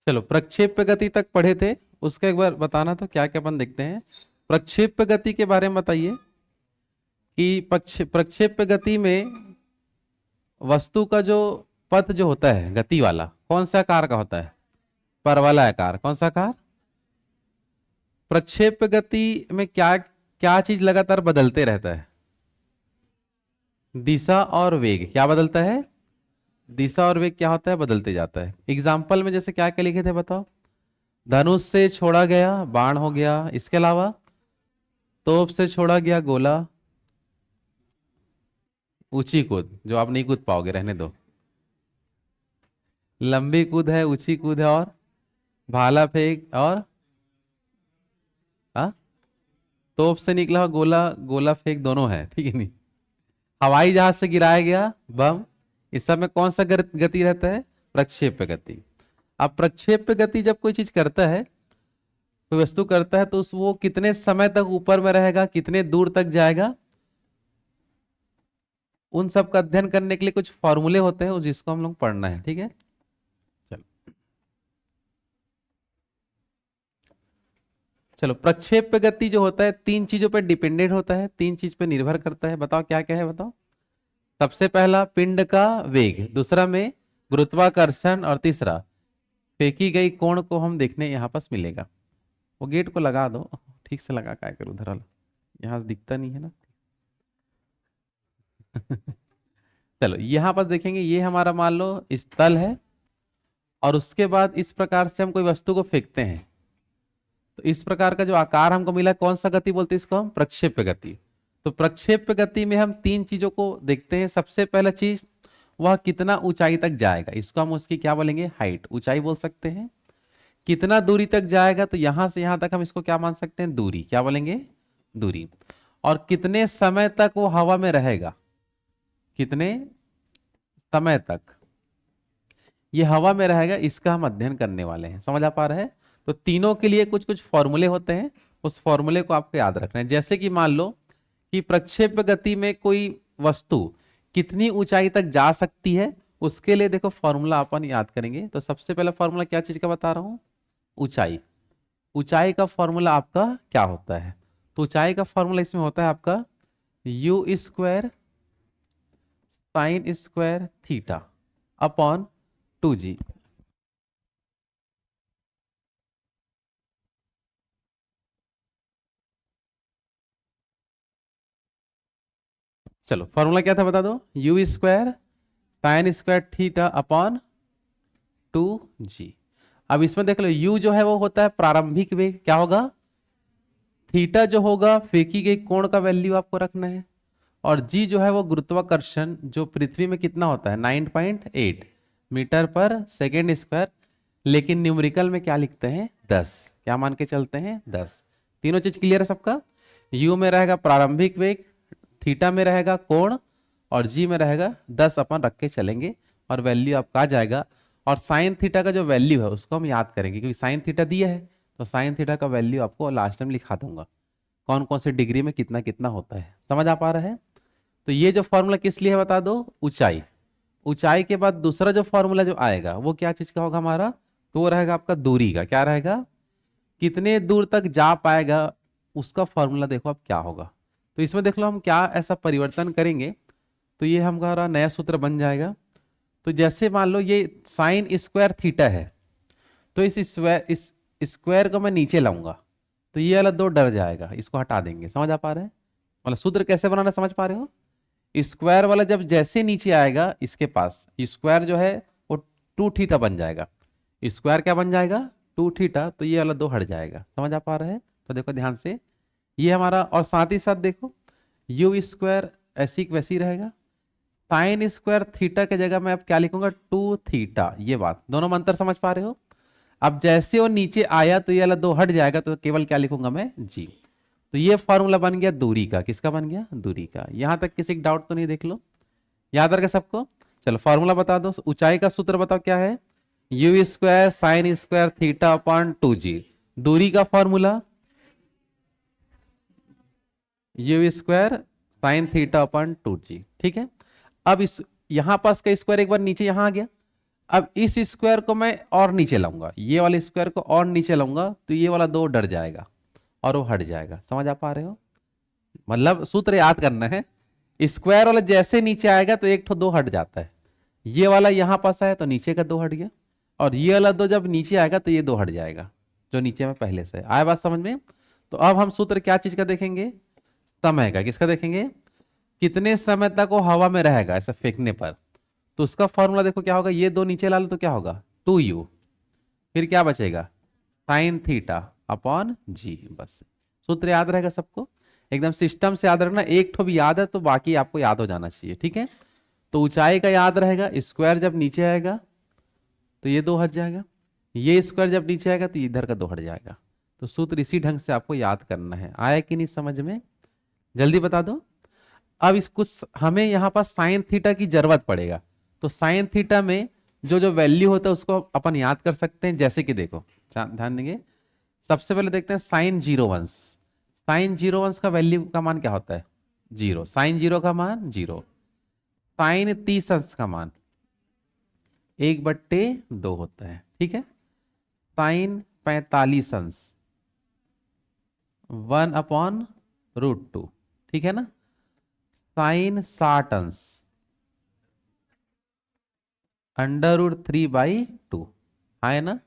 चलो प्रक्षेप्य गति तक पढ़े थे, उसका एक बार बताना तो क्या क्या अपन देखते हैं। प्रक्षेप्य गति के बारे में बताइए कि प्रक्षेप्य गति में वस्तु का जो पथ जो होता है गति वाला, कौन सा आकार का होता है? परवलय आकार। कौन सा आकार? प्रक्षेप्य गति में क्या क्या चीज लगातार बदलते रहता है? दिशा और वेग। क्या बदलता है? दिशा और वेग क्या होता है? बदलते जाता है। एग्जाम्पल में जैसे क्या क्या लिखे थे बताओ? धनुष से छोड़ा गया बाण हो गया, इसके अलावा तोप से छोड़ा गया गोला, ऊंची कूद जो आप नहीं कूद पाओगे, रहने दो, लंबी कूद है, ऊंची कूद है, और भाला फेंक, और आ? तोप से निकला हुआ गोला, गोला फेंक दोनों है, ठीक है नहीं? हवाई जहाज से गिराया गया बम, इस सब में कौन सा गति रहता है? प्रक्षेप्य गति। अब प्रक्षेप्य गति जब कोई चीज करता है, कोई वस्तु करता है, तो उस वो कितने समय तक ऊपर में रहेगा, कितने दूर तक जाएगा, उन सब का अध्ययन करने के लिए कुछ फॉर्मूले होते हैं, जिसको हम लोग पढ़ना है, ठीक है? चलो चलो प्रक्षेप्य गति जो होता है तीन चीजों पर डिपेंडेंट होता है, तीन चीज पे निर्भर करता है। बताओ क्या क्या है, बताओ। सबसे पहला पिंड का वेग, दूसरा में गुरुत्वाकर्षण, और तीसरा फेंकी गई कोण को हम देखने यहाँ पास मिलेगा। वो गेट को लगा दो, ठीक से लगा, क्या करूँ, उधर यहाँ से दिखता नहीं है ना। चलो यहाँ पास देखेंगे, ये हमारा मान लो स्थल है, और उसके बाद इस प्रकार से हम कोई वस्तु को फेंकते हैं, तो इस प्रकार का जो आकार हमको मिला, कौन सा गति बोलते हैं इसको हम? प्रक्षेप्य गति। तो प्रक्षेप्य गति में हम तीन चीजों को देखते हैं। सबसे पहला चीज, वह कितना ऊंचाई तक जाएगा, इसको हम उसकी क्या बोलेंगे? हाइट, ऊंचाई बोल सकते हैं। कितना दूरी तक जाएगा, तो यहां से यहां तक हम इसको क्या मान सकते हैं? दूरी। क्या बोलेंगे? दूरी। और कितने समय तक वो हवा में रहेगा, कितने समय तक ये हवा में रहेगा, इसका हम अध्ययन करने वाले हैं। समझ आ पा रहे हैं? तो तीनों के लिए कुछ कुछ फॉर्मूले होते हैं, उस फॉर्मूले को आपको याद रखना है। जैसे कि मान लो कि प्रक्षेप्य गति में कोई वस्तु कितनी ऊंचाई तक जा सकती है, उसके लिए देखो फॉर्मूला अपन याद करेंगे। तो सबसे पहला फॉर्मूला क्या चीज का बता रहा हूं? ऊंचाई। ऊंचाई का फॉर्मूला आपका क्या होता है? तो ऊंचाई का फॉर्मूला इसमें होता है आपका you square sine square theta upon 2g। चलो फॉर्मूला क्या था बता दो? You square sine square theta upon 2g। अब इसमें देख लो, u जो है वो होता है प्रारंभिक वेग, क्या होगा? थीटा जो होगा फेंकी गई कोण का वैल्यू आपको रखना है, और g जो है वो गुरुत्वाकर्षण, जो पृथ्वी में कितना होता है? 9.8 मीटर पर सेकेंड स्क्वायर, लेकिन न्यूमेरिकल में क्या लिखते हैं? 10। क्या मान के चलते हैं? 10। तीनों चीज क्लियर है सबका? u में रहेगा प्रारंभिक वेग, थीटा में रहेगा कोण, और g में रहेगा 10 अपन रख के चलेंगे, और वैल्यू आपका आ जाएगा। और साइन थीटा का जो वैल्यू है उसको हम याद करेंगे, क्योंकि साइन थीटा दिया है, तो साइन थीटा का वैल्यू आपको लास्ट टाइम लिखा दूंगा, कौन कौन से डिग्री में कितना कितना होता है। समझ आ पा रहा है? तो ये जो फॉर्मूला किस लिए है बता दो? ऊंचाई। ऊंचाई के बाद दूसरा जो फॉर्मूला जो आएगा वो क्या चीज का होगा हमारा? तो वो रहेगा आपका दूरी का। क्या रहेगा? कितने दूर तक जा पाएगा, उसका फॉर्मूला देखो अब क्या होगा। तो इसमें देख लो हम क्या ऐसा परिवर्तन करेंगे, तो ये हमारा नया सूत्र बन जाएगा। तो जैसे मान लो ये साइन स्क्वायर थीटा है, तो इस स्क्वायर को मैं नीचे लाऊंगा, तो ये वाला दो डर जाएगा, इसको हटा देंगे। समझ आ पा रहे हैं? मतलब सूत्र कैसे बनाना समझ पा रहे हो? स्क्वायर वाला जब जैसे नीचे आएगा इसके पास, स्क्वायर जो है वो 2 थीटा बन जाएगा। स्क्वायर क्या बन जाएगा? 2 थीटा। तो ये वाला दो हट जाएगा। समझ आ पा रहे हैं? तो देखो ध्यान से, ये हमारा, और साथ ही साथ देखो यू स्क्वायर ऐसी वैसी रहेगा, साइन स्क्वायर थीटा के जगह मैं अब क्या लिखूंगा? 2 थीटा। ये बात दोनों में अंतर समझ पा रहे हो? अब जैसे वो नीचे आया तो ये वाला दो हट जाएगा, तो केवल क्या लिखूंगा मैं? जी। तो ये फॉर्मूला बन गया दूरी का। किसका बन गया? दूरी का। यहां तक किसी का डाउट तो नहीं? देख लो, याद रखे सबको। चलो फॉर्मूला बता दो। ऊंचाई का सूत्र बताओ क्या है? You square sine square theta upon 2g। दूरी का formula U square sign theta upon 2g। ठीक है? अब इस यहां पास का स्क्वायर एक बार नीचे यहां आ गया, अब इस स्क्वायर को मैं और नीचे लाऊंगा, ये वाले स्क्वायर को और नीचे लाऊंगा तो ये वाला दो डर जाएगा और वो हट जाएगा। समझ आ पा रहे हो? मतलब सूत्र याद करना है, स्क्वायर वाला जैसे नीचे आएगा तो एक ठो दो हट जाता है, ये वाला यहां पास आया तो नीचे का दो हट गया, और ये वाला दो जब नीचे आएगा तो ये दो हट जाएगा जो नीचे में पहले से आया। बात समझ में? तो अब हम सूत्र क्या चीज का देखेंगे? समय का। किसका देखेंगे? कितने समय तक वो हवा में रहेगा ऐसा फेंकने पर। तो उसका फॉर्मूला देखो क्या होगा, ये दो नीचे ला लो तो क्या होगा 2u, फिर क्या बचेगा साइन थीटा अपॉन जी। बस सूत्र याद रहेगा सबको, एकदम सिस्टम से याद रखना, एक ठो भी याद है तो बाकी आपको याद हो जाना चाहिए। ठीक है, तो ऊंचाई का याद रहेगा, स्क्वायर जब नीचे आएगा तो ये दो हट जाएगा, ये स्क्वायर जब नीचे आएगा तो इधर का दो हट जाएगा। तो सूत्र इसी ढंग से आपको याद करना है। आया कि नहीं समझ में? जल्दी बता दो। अब इसको हमें यहाँ पर साइन थीटा की जरूरत पड़ेगा, तो साइन थीटा में जो जो वैल्यू होता है उसको अपन याद कर सकते हैं। जैसे कि देखो ध्यान देंगे, सबसे पहले देखते हैं साइन 0 अंश। साइन 0 अंश का वैल्यू का मान क्या होता है? 0। साइन 0 का मान 0। साइन 30 अंश का मान 1/2 होता है। ठीक है, साइन 45 अंश 1/√2। ठीक है ना, साइन 60 अंश √3/2 है ना,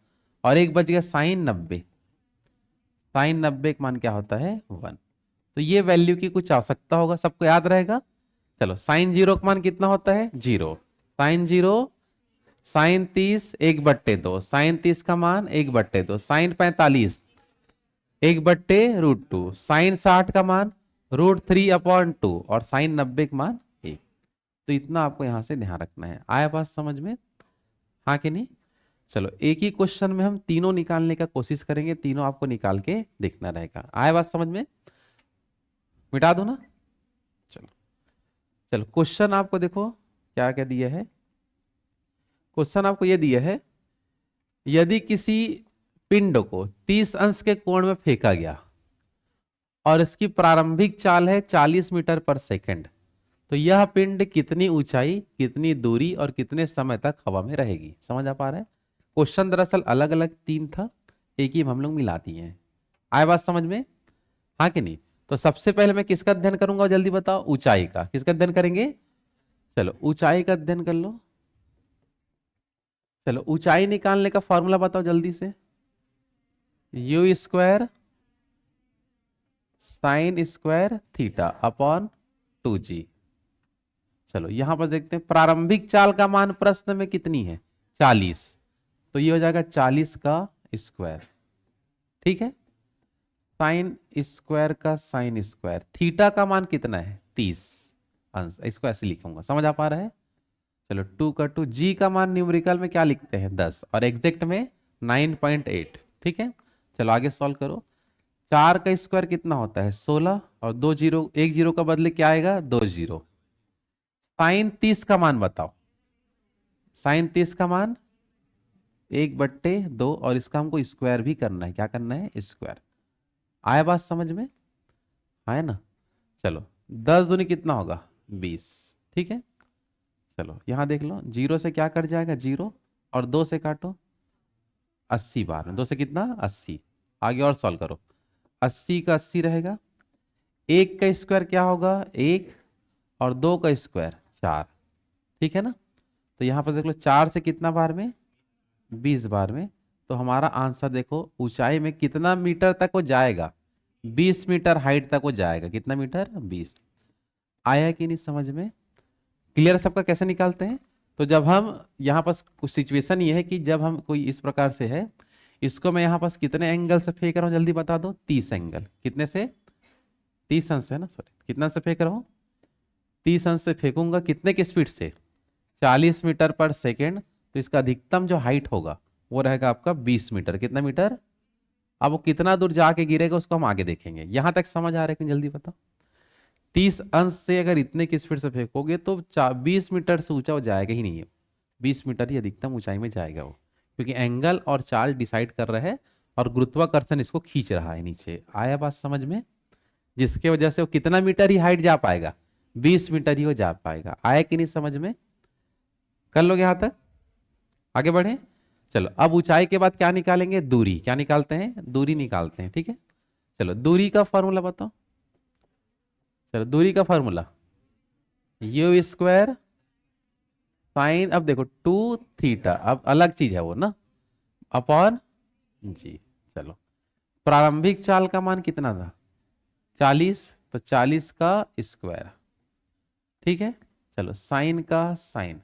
और एक बच गया साइन 90। साइन 90 का मान क्या होता है 1। तो ये वैल्यू की कुछ आवश्यकता होगा, सबको याद रहेगा। चलो साइन 0 का मान कितना होता है 0। साइन 0, साइन 30 1/2, साइन 30 का मान 1/2, साइन 45 1/√2, साइन 60 का मान √3/2 और साइन 90 का मान 1। तो इतना आपको यहां से ध्यान रखना है। आया बात समझ में? हाँ कि नहीं? चलो एक ही क्वेश्चन में हम तीनों निकालने का कोशिश करेंगे, तीनों आपको निकाल के देखना रहेगा। आया बात समझ में? मिटा दो ना। चलो चलो क्वेश्चन आपको देखो क्या क्या दिया है। क्वेश्चन आपको ये दिया है, यदि किसी पिंड को 30 अंश के कोण में फेंका गया और इसकी प्रारंभिक चाल है 40 मीटर पर सेकंड, तो यह पिंड कितनी ऊंचाई, कितनी दूरी और कितने समय तक हवा में रहेगी। समझ आ पा रहा है? क्वेश्चन दरअसल अलग अलग 3 था, एक ही हम लोग मिला दिए हैं। आए बात समझ में? हाँ कि नहीं? तो सबसे पहले मैं किसका अध्ययन करूंगा जल्दी बताओ? ऊंचाई का। किसका अध्ययन करेंगे? चलो ऊंचाई का अध्ययन कर लो। चलो ऊंचाई निकालने का फॉर्मूला बताओ जल्दी से। u² sign square theta upon 2g। चलो यहां पर देखते हैं प्रारंभिक चाल का मान प्रश्न में कितनी है 40, तो ये हो जाएगा 40 का स्क्वायर। ठीक है, साइन स्क्वायर का साइन स्क्वायर, थीटा का मान कितना है 30 अंश, इसको ऐसे लिखूंगा। समझ आ पा रहा है? चलो 2 का 2, जी का मान न्यूमेरिकल में क्या लिखते हैं 10 और एग्जैक्ट में 9.8। ठीक है, चलो आगे सॉल्व करो। 4 का स्क्वायर कितना होता है 16 और 2 जीरो, एक जीरो का बदले क्या आएगा 2 जीरो। साइन 30 का मान बताओ। साइन 30 का मान 1/2 और इसका हमको स्क्वायर भी करना है। क्या करना है? स्क्वायर। आया बात समझ में? आया ना? चलो 10 दूनी कितना होगा 20। ठीक है, चलो यहां देख लो, 0 से क्या कट जाएगा 0 और 2 से काटो 80 बार में, 2 से कितना 80। आगे और सॉल्व करो, 80 का 80 रहेगा, 1 का स्क्वायर क्या होगा 1 और 2 का स्क्वायर 4। ठीक है ना, तो यहां पर देख लो 4 से कितना बार में 20 बार में, तो हमारा आंसर देखो ऊंचाई में कितना मीटर तक वो जाएगा 20 मीटर हाइट तक वो जाएगा। कितना मीटर 20। आया कि नहीं समझ में? क्लियर सबका? कैसे निकालते हैं? तो जब हम यहाँ पास कुछ सिचुएशन ये है कि जब हम कोई इस प्रकार से है, इसको मैं यहाँ पास कितने एंगल से फेंक रहा हूँ जल्दी बता दो 30 एंगल। कितने से? 30 अंश है ना, सॉरी कितना से फेंक रहा हूँ 30 अंश से फेंकूंगा। कितने की स्पीड से 40 मीटर पर सेकेंड, तो इसका अधिकतम जो हाइट होगा वो रहेगा आपका 20 मीटर। कितना मीटर? अब वो कितना दूर जाके गिरेगा उसको हम आगे देखेंगे। यहां तक समझ आ रहा है कि जल्दी बताओ। 30 अंश से अगर इतने की स्पीड से फेंकोगे तो 20 मीटर से ऊंचा वो जाएगा ही नहीं है, 20 मीटर ही अधिकतम ऊंचाई में जाएगा वो, क्योंकि एंगल और चाल डिसाइड कर रहा है और गुरुत्वाकर्षण इसको खींच रहा है नीचे। आया बात समझ में? जिसके वजह से वो कितना मीटर ही हाइट जा पाएगा 20 मीटर ही वो जा पाएगा। आया कि नहीं समझ में? कर लोगे यहां तक? आगे बढ़े। चलो अब ऊंचाई के बाद क्या निकालेंगे, दूरी। क्या निकालते हैं, दूरी निकालते हैं, ठीक है। चलो दूरी का फॉर्मूला बताओ। चलो दूरी का फॉर्मूला यू स्क्वायर साइन, अब देखो टू थीटा, अब अलग चीज है वो ना, अपॉन जी। चलो प्रारंभिक चाल का मान कितना था, 40, तो 40 का स्क्वायर, ठीक है। चलो साइन का साइन,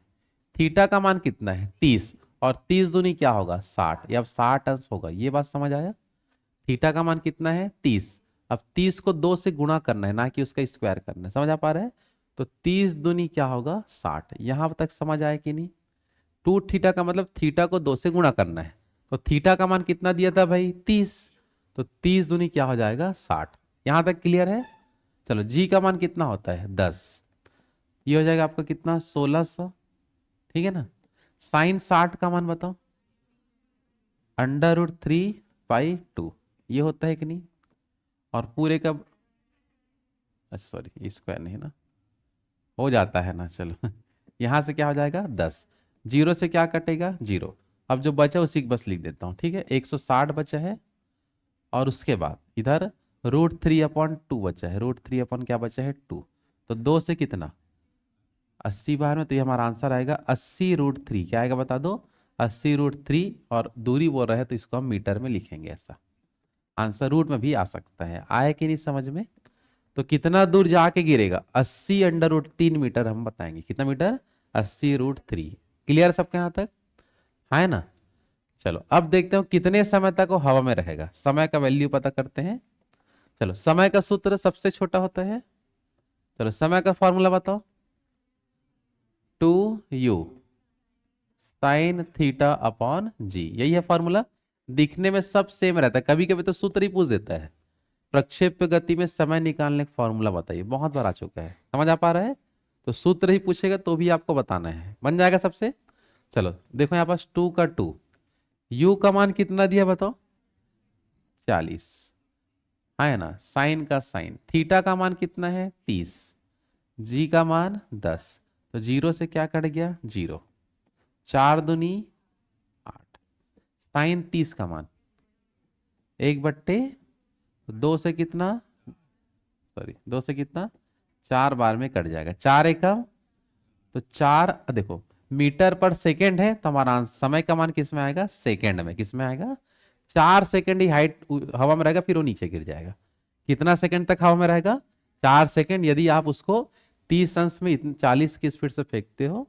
थीटा का मान कितना है 30, और 30 दूनी क्या होगा 60, ये अब 60 अंश होगा, ये बात समझ आया। थीटा का मान कितना है 30, अब 30 को 2 से गुणा करना है, ना कि उसका स्क्वायर करना है, समझ आ पा रहा है। तो 30 दूनी क्या होगा 60, यहां तक समझ आया कि नहीं। टू थीटा का मतलब थीटा को 2 से गुणा करना है, तो थीटा का मान कितना दिया था भाई 30, तो 30 दूनी क्या हो जाएगा 60। यहां तक क्लियर है। चलो जी का मान कितना होता है 10, ये हो जाएगा आपका कितना 1600, ठीक है ना। साइन 60 का मान बताओ, √3/2, ये होता है कि नहीं। और पूरे का, अच्छा सॉरी स्क्वायर नहीं ना, हो जाता है ना, चलो यहां से क्या हो जाएगा 10, जीरो से क्या कटेगा 0। अब जो बचा उसी को बस लिख देता हूँ, ठीक है। 160 बचा है, और उसके बाद इधर √3/2 बचा है, √3 अपॉन क्या बचा है 2, तो 2 से कितना 80 बार में, तो ये हमारा आंसर आएगा 80√3, क्या आएगा बता दो 80√3, और दूरी बोल रहा है तो इसको हम मीटर में लिखेंगे, ऐसा आंसर रूट में भी आ सकता है। आए कि नहीं समझ में। तो कितना दूर जाके गिरेगा 80√3 मीटर, हम बताएंगे कितना मीटर 80√3। क्लियर सबके यहाँ तक है ना। चलो अब देखते हो कितने समय तक वो हवा में रहेगा, समय का वैल्यू पता करते हैं। चलो समय का सूत्र सबसे छोटा होता है, चलो समय का फॉर्मूला बताओ, 2u साइन थीटा अपॉन जी, यही है फॉर्मूला। दिखने में सब सेम रहता है, कभी कभी तो सूत्र ही पूछ देता है, प्रक्षेप गति में समय निकालने का फॉर्मूला बताइए, बहुत बार आ चुका है, समझ आ पा रहा है। तो सूत्र ही पूछेगा तो भी आपको बताना है, बन जाएगा सबसे। चलो देखो यहाँ पास 2 का 2, u का मान कितना दिया बताओ 40, है ना। साइन का साइन, थीटा का मान कितना है 30, जी का मान 10, तो जीरो से क्या कट गया 0, 4 दूनी 8, साइन 30 का मान 1/2 से कितना, सॉरी 2 से कितना 4 बार में कट जाएगा, 4 एकम, तो 4 देखो मीटर पर सेकेंड है, तो हमारा समय का मान किस में आएगा सेकेंड में, किस में आएगा 4 सेकेंड ही हाइट हवा में रहेगा, फिर वो नीचे गिर जाएगा। कितना सेकेंड तक हवा में रहेगा 4 सेकेंड। यदि आप उसको 30 अंश में 40 की स्पीड से फेंकते हो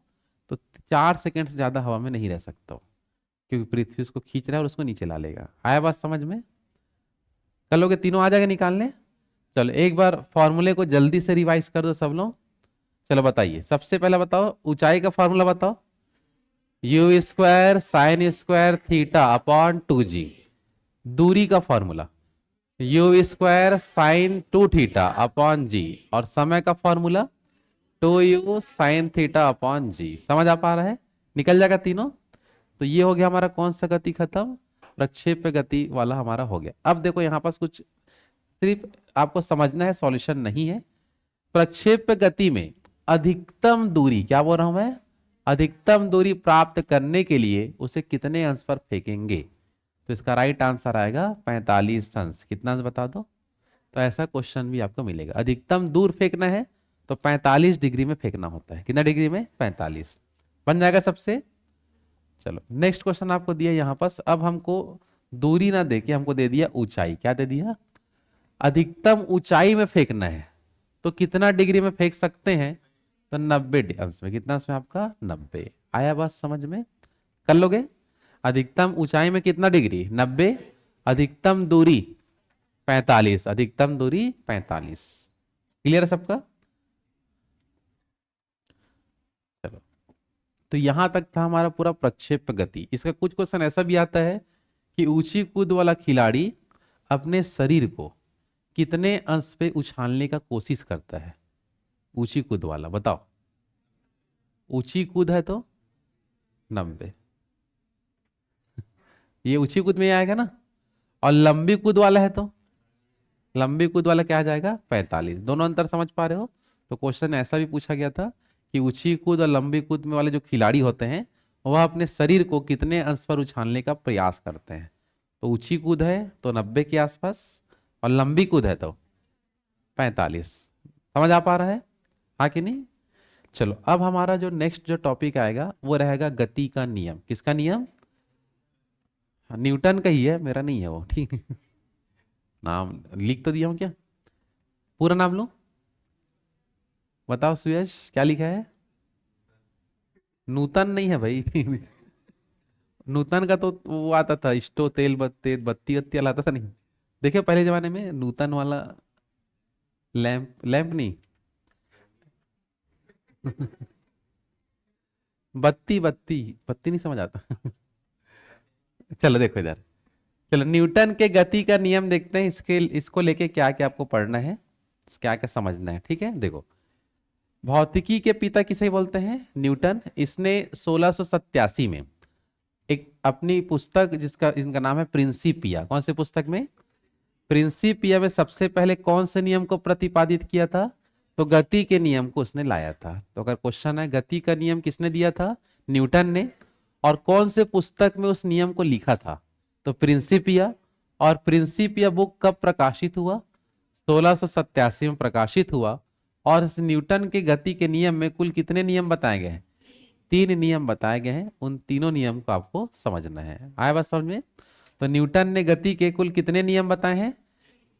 तो 4 सेकेंड से ज्यादा हवा में नहीं रह सकता हो, क्योंकि पृथ्वी उसको खींच रहा है और उसको नीचे ला लेगा। आया बात समझ में। कर लोगे, तीनों आ जाएगा निकालने। चलो एक बार फॉर्मूले को जल्दी से रिवाइज कर दो सब लोग। चलो बताइए, सबसे पहले बताओ ऊंचाई का फॉर्मूला बताओ, U square sine square theta upon 2g। दूरी का formula U square sine 2 theta upon G, और समय का formula 2u sine theta upon G. समझ आ पा रहा है, निकल जाएगा तीनों। तो ये हो गया हमारा कौन सा गति खत्म, प्रक्षेप गति वाला हमारा हो गया। अब देखो यहाँ पास कुछ सिर्फ आपको समझना है, सॉल्यूशन नहीं है। प्रक्षेप गति में अधिकतम दूरी, क्या बोल रहा हूं मैं, अधिकतम दूरी प्राप्त करने के लिए उसे कितने अंश पर फेंकेंगे। तो इसका राइट आंसर आएगा 45 अंश। कितना अंश बता दो। तो ऐसा क्वेश्चन भी आपको मिलेगा, अधिकतम दूर फेंकना है तो 45 डिग्री में फेंकना होता है। कितना डिग्री में 45, बन जाएगा सबसे। चलो नेक्स्ट क्वेश्चन आपको दिया यहाँ पास, अब हमको दूरी ना देके हमको दे दिया ऊंचाई। क्या दे दिया, अधिकतम ऊंचाई में फेंकना है तो कितना डिग्री में फेंक सकते हैं, तो 90 अंश में। कितना अंश में आपका 90। आया बात समझ में, कर लोगे। अधिकतम ऊंचाई में कितना डिग्री 90, अधिकतम दूरी 45, अधिकतम दूरी 45। क्लियर है सबका। चलो तो यहां तक था हमारा पूरा प्रक्षेप गति। इसका कुछ क्वेश्चन ऐसा भी आता है कि ऊंची कूद वाला खिलाड़ी अपने शरीर को कितने अंश पे उछालने का कोशिश करता है। ऊंची कूद वाला बताओ, ऊंची कूद है तो 90, ये ऊंची कूद में आएगा ना। और लंबी कूद वाला है तो लंबी कूद वाला क्या आ जाएगा 45। दोनों अंतर समझ पा रहे हो। तो क्वेश्चन ऐसा भी पूछा गया था कि ऊंची कूद और लंबी कूद में वाले जो खिलाड़ी होते हैं वह अपने शरीर को कितने अंश पर उछालने का प्रयास करते हैं। तो ऊंची कूद है तो 90 के आसपास, और लंबी कूद है तो 45। समझ आ पा रहा है, हाँ कि नहीं? चलो अब हमारा जो नेक्स्ट जो टॉपिक आएगा वो रहेगा गति का नियम। किसका नियम? न्यूटन का ही है, मेरा नहीं है वो, ठीक है। नाम लिख तो दिया हूं क्या? पूरा नाम लो, बताओ सुयश क्या लिखा है? नूतन नहीं है भाई। नूतन का तो वो आता था, स्टो तेल बत्ती बत्ती बत्ती वाला आता था नहीं? देखिए पहले जमाने में नूतन वाला लैंप, लैंप नहीं। बत्ती बत्ती बत्ती नहीं समझ आता। चलो देखो इधर, चलो न्यूटन के गति का नियम देखते हैं। इसको लेके क्या क्या आपको पढ़ना है, क्या क्या समझना है, ठीक है? देखो, भौतिकी के पिता किसे बोलते हैं? न्यूटन। इसने 1687 में एक अपनी पुस्तक, जिसका इनका नाम है प्रिंसिपिया। कौन सी पुस्तक में? प्रिंसिपिया में सबसे पहले कौन से नियम को प्रतिपादित किया था? तो गति के नियम को उसने लाया था। तो अगर क्वेश्चन है गति का नियम किसने दिया था? न्यूटन ने। और कौन से पुस्तक में उस नियम को लिखा था? तो प्रिंसिपिया। और प्रिंसिपिया बुक कब प्रकाशित हुआ? 1687 में प्रकाशित हुआ। और इस न्यूटन के गति के नियम में कुल कितने नियम बताए गए हैं? 3 नियम बताए गए हैं। उन तीनों नियम को आपको समझना है। आया बात समझ में? तो न्यूटन ने गति के कुल कितने नियम बताए हैं?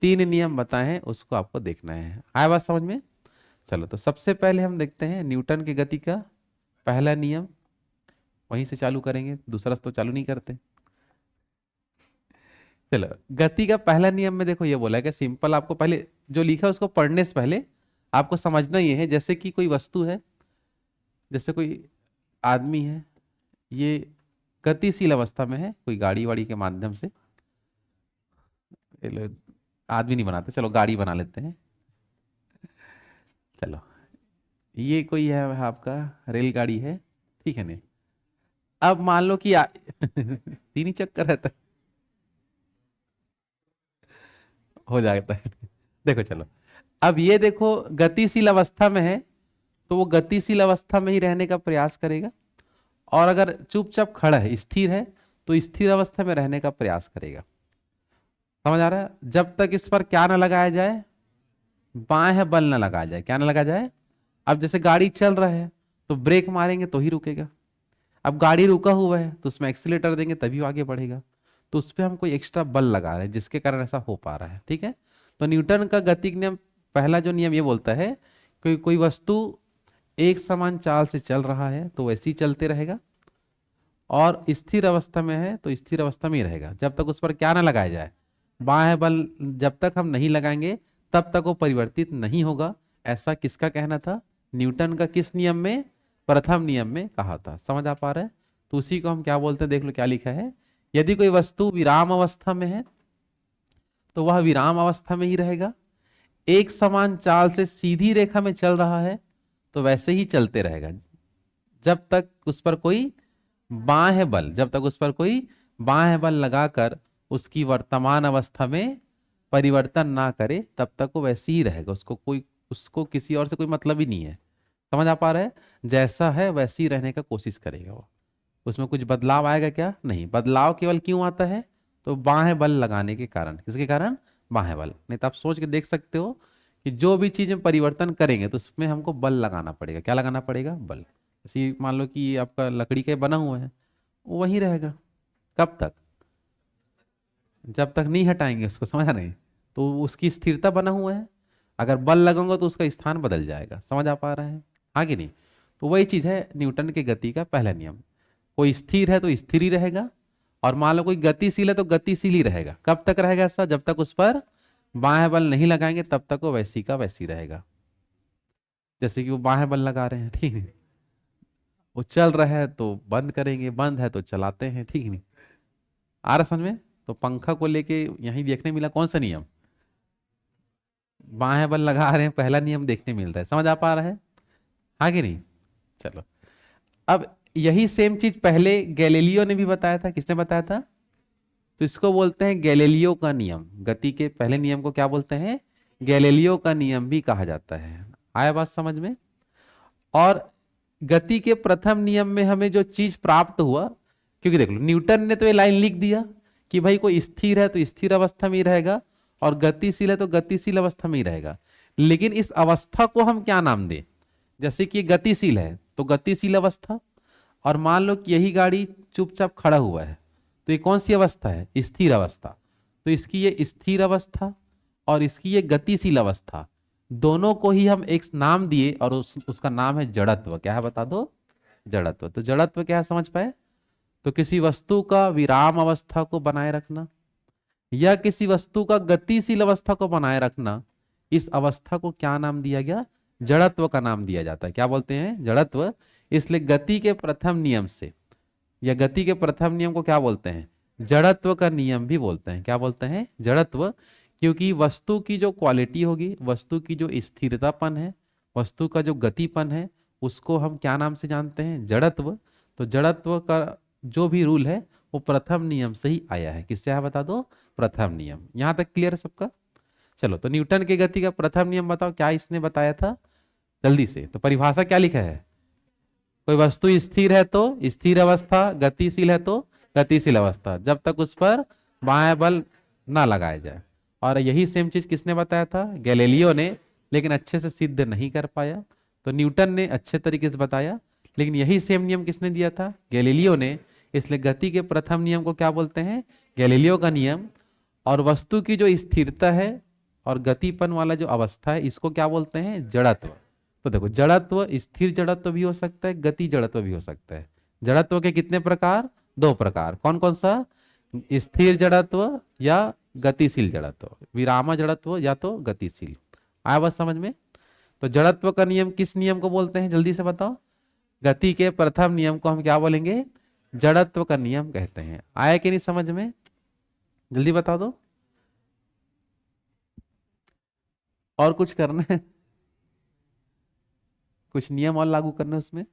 3 नियम बताए हैं, उसको आपको देखना है। आया बात समझ में? चलो तो सबसे पहले हम देखते हैं न्यूटन की गति का पहला नियम। वहीं से चालू करेंगे, दूसरा तो चालू नहीं करते। चलो, गति का पहला नियम में देखो ये बोला है कि सिंपल, आपको पहले जो लिखा है उसको पढ़ने से पहले आपको समझना ये है, जैसे कि कोई वस्तु है, जैसे कोई आदमी है, ये गतिशील अवस्था में है, कोई गाड़ी वाड़ी के माध्यम से, आदमी नहीं बनाते, चलो गाड़ी बना लेते हैं। चलो ये कोई है आपका रेलगाड़ी है, ठीक है नहीं? अब मान लो कि तीन ही चक्कर रहता है, हो जाता है। देखो चलो, अब ये देखो गतिशील अवस्था में है, तो वो गतिशील अवस्था में ही रहने का प्रयास करेगा। और अगर चुपचाप खड़ा है, स्थिर है, तो स्थिर अवस्था में रहने का प्रयास करेगा। समझ आ रहा है? जब तक इस पर क्या ना लगाया जाए, बाएं बल ना लगाया जाए। क्या ना लगाया जाए? अब जैसे गाड़ी चल रहा है तो ब्रेक मारेंगे तो ही रुकेगा। अब गाड़ी रुका हुआ है तो उसमें एक्सीलेटर देंगे तभी वो आगे बढ़ेगा। तो उस पर हम कोई एक्स्ट्रा बल लगा रहे हैं जिसके कारण ऐसा हो पा रहा है, ठीक है? तो न्यूटन का गति नियम पहला जो नियम ये बोलता है कि कोई वस्तु एक समान चाल से चल रहा है तो वैसे ही चलते रहेगा, और स्थिर अवस्था में है तो स्थिर अवस्था में ही रहेगा जब तक उस पर क्या ना लगाया जाए, बाह्य बल जब तक हम नहीं लगाएंगे तब तक वो परिवर्तित नहीं होगा। ऐसा किसका कहना था? न्यूटन का। किस नियम में? प्रथम नियम में कहा था। समझ आ पा रहा है? तो उसी को हम क्या बोलते हैं, देख लो क्या लिखा है। यदि कोई वस्तु विराम अवस्था में है तो वह विराम अवस्था में ही रहेगा। एक समान चाल से सीधी रेखा में चल रहा है तो वैसे ही चलते रहेगा जब तक उस पर कोई बाह्य बल, जब तक उस पर कोई बाह्य बल लगाकर उसकी वर्तमान अवस्था में परिवर्तन ना करे तब तक वो वैसे ही रहेगा। उसको किसी और से कोई मतलब ही नहीं है। समझ आ पा रहा है? जैसा है वैसे ही रहने का कोशिश करेगा वो। उसमें कुछ बदलाव आएगा क्या? नहीं। बदलाव केवल क्यों आता है? तो बाह्य बल लगाने के कारण। किसके कारण? बाह्य बल। नहीं तो आप सोच के देख सकते हो कि जो भी चीज में परिवर्तन करेंगे तो उसमें हमको बल लगाना पड़ेगा। क्या लगाना पड़ेगा? बल। जैसे मान लो कि आपका लकड़ी का बना हुआ है, वो वहीं रहेगा। कब तक? जब तक नहीं हटाएंगे उसको। समझा नहीं? तो उसकी स्थिरता बना हुआ है, अगर बल लगाऊंगा तो उसका स्थान बदल जाएगा। समझ आ पा रहा है, आगे नहीं? तो वही चीज है न्यूटन के गति का पहला नियम। कोई स्थिर है तो स्थिर ही रहेगा, और मान लो कोई गतिशील है तो गतिशील ही रहेगा। कब तक रहेगा ऐसा? जब तक उस पर बाह्य बल नहीं लगाएंगे तब तक वो वैसी का वैसी रहेगा। जैसे कि वो बाह्य बल लगा रहे हैं, ठीक है, वो चल रहा है तो बंद करेंगे, बंद है तो चलाते हैं, ठीक नहीं? आ रहा समझ में? तो पंखा को लेके यहीं देखने मिला कौन सा नियम? बाएं बल लगा रहे हैं, पहला नियम देखने मिल रहा है। समझ आ पा रहा है, आगे नहीं? चलो, अब यही सेम चीज पहले गैलीलियो ने भी बताया था। किसने बताया था? तो इसको बोलते हैं गैलीलियो का नियम। गति के पहले नियम को क्या बोलते हैं? गैलीलियो का नियम भी कहा जाता है। आया बात समझ में? और गति के प्रथम नियम में हमें जो चीज प्राप्त हुआ, क्योंकि देख लो न्यूटन ने तो ये लाइन लिख दिया कि भाई कोई स्थिर है तो स्थिर अवस्था में ही रहेगा और गतिशील है तो गतिशील अवस्था में ही रहेगा, लेकिन इस अवस्था को हम क्या नाम दें? जैसे कि गतिशील है तो गतिशील अवस्था, और मान लो कि यही गाड़ी चुपचाप खड़ा हुआ है तो ये कौन सी अवस्था है? स्थिर अवस्था। तो इसकी ये स्थिर अवस्था और इसकी ये गतिशील अवस्था, दोनों को ही हम एक नाम दिए और उसका नाम है जड़त्व। क्या है बता दो? जड़त्व। तो जड़त्व क्या है समझ पाए? तो किसी वस्तु का विराम अवस्था को बनाए रखना या किसी वस्तु का गतिशील अवस्था को बनाए रखना, इस अवस्था को क्या नाम दिया गया? जड़त्व का नाम दिया जाता है। क्या बोलते हैं? जड़त्व। इसलिए गति के प्रथम नियम से, या गति के प्रथम नियम को क्या बोलते हैं? जड़त्व का नियम भी बोलते हैं। क्या बोलते हैं? जड़त्व। क्योंकि वस्तु की जो क्वालिटी होगी, वस्तु की जो स्थिरतापन है, वस्तु का जो गतिपन है, उसको हम क्या नाम से जानते हैं? जड़त्व। तो जड़त्व का जो भी रूल है वो प्रथम नियम से ही आया है। किससे है बता दो? प्रथम नियम। यहां तक क्लियर है सबका? चलो, तो न्यूटन के गति का प्रथम नियम बताओ, क्या इसने बताया था जल्दी से? तो परिभाषा क्या लिखा है? कोई वस्तु स्थिर है तो स्थिर अवस्था, गतिशील है तो गतिशील अवस्था, जब तक उस पर बाएं बल ना लगाया जाए। और यही सेम चीज किसने बताया था? गैलीलियो ने, लेकिन अच्छे से सिद्ध नहीं कर पाया। तो न्यूटन ने अच्छे तरीके से बताया, लेकिन यही सेम नियम किसने दिया था? गैलीलियो ने। इसलिए गति के प्रथम नियम को क्या बोलते हैं? गैलीलियो का नियम। और वस्तु की जो स्थिरता है और गतिपन वाला जो अवस्था है, इसको क्या बोलते हैं? जड़त्व। तो देखो, जड़त्व स्थिर जड़त्व भी हो सकता है, गति जड़त्व भी हो सकता है। जड़त्व के कितने प्रकार? दो प्रकार। कौन कौन सा? स्थिर जड़त्व या गतिशील जड़त्व, विराम जड़त्व या तो गतिशील। आया बस समझ में? तो जड़त्व का नियम किस नियम को बोलते हैं जल्दी से बताओ? गति के प्रथम नियम को हम क्या बोलेंगे? जड़त्व का नियम कहते हैं। आया कि नहीं समझ में? जल्दी बता दो। और कुछ करना है? कुछ नियम और लागू करना है उसमें?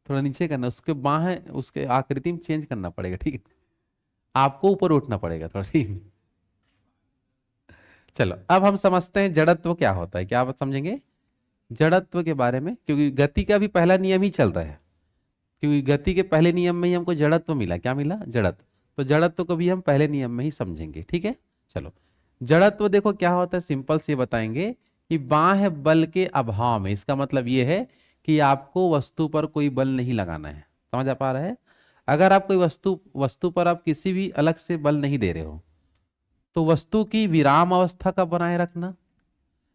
थोड़ा नीचे करना, उसके बाहें उसके आकृति में चेंज करना पड़ेगा, ठीक है? आपको ऊपर उठना पड़ेगा थोड़ा, ठीक है? चलो, अब हम समझते हैं जड़त्व क्या होता है। क्या आप समझेंगे जड़त्व के बारे में? क्योंकि गति का भी पहला नियम ही चल रहा है, क्योंकि गति के पहले नियम में ही हमको जड़त्व मिला। क्या मिला? जड़त्व। तो जड़त्व को भी हम पहले नियम में ही समझेंगे, ठीक है? चलो, जड़त्व देखो क्या होता है, सिंपल से बताएंगे कि बाह्य बल के अभाव में, इसका मतलब ये है कि आपको वस्तु पर कोई बल नहीं लगाना है। समझ आ पा रहा है? अगर आप कोई वस्तु पर आप किसी भी अलग से बल नहीं दे रहे हो, तो वस्तु की विराम अवस्था का बनाए रखना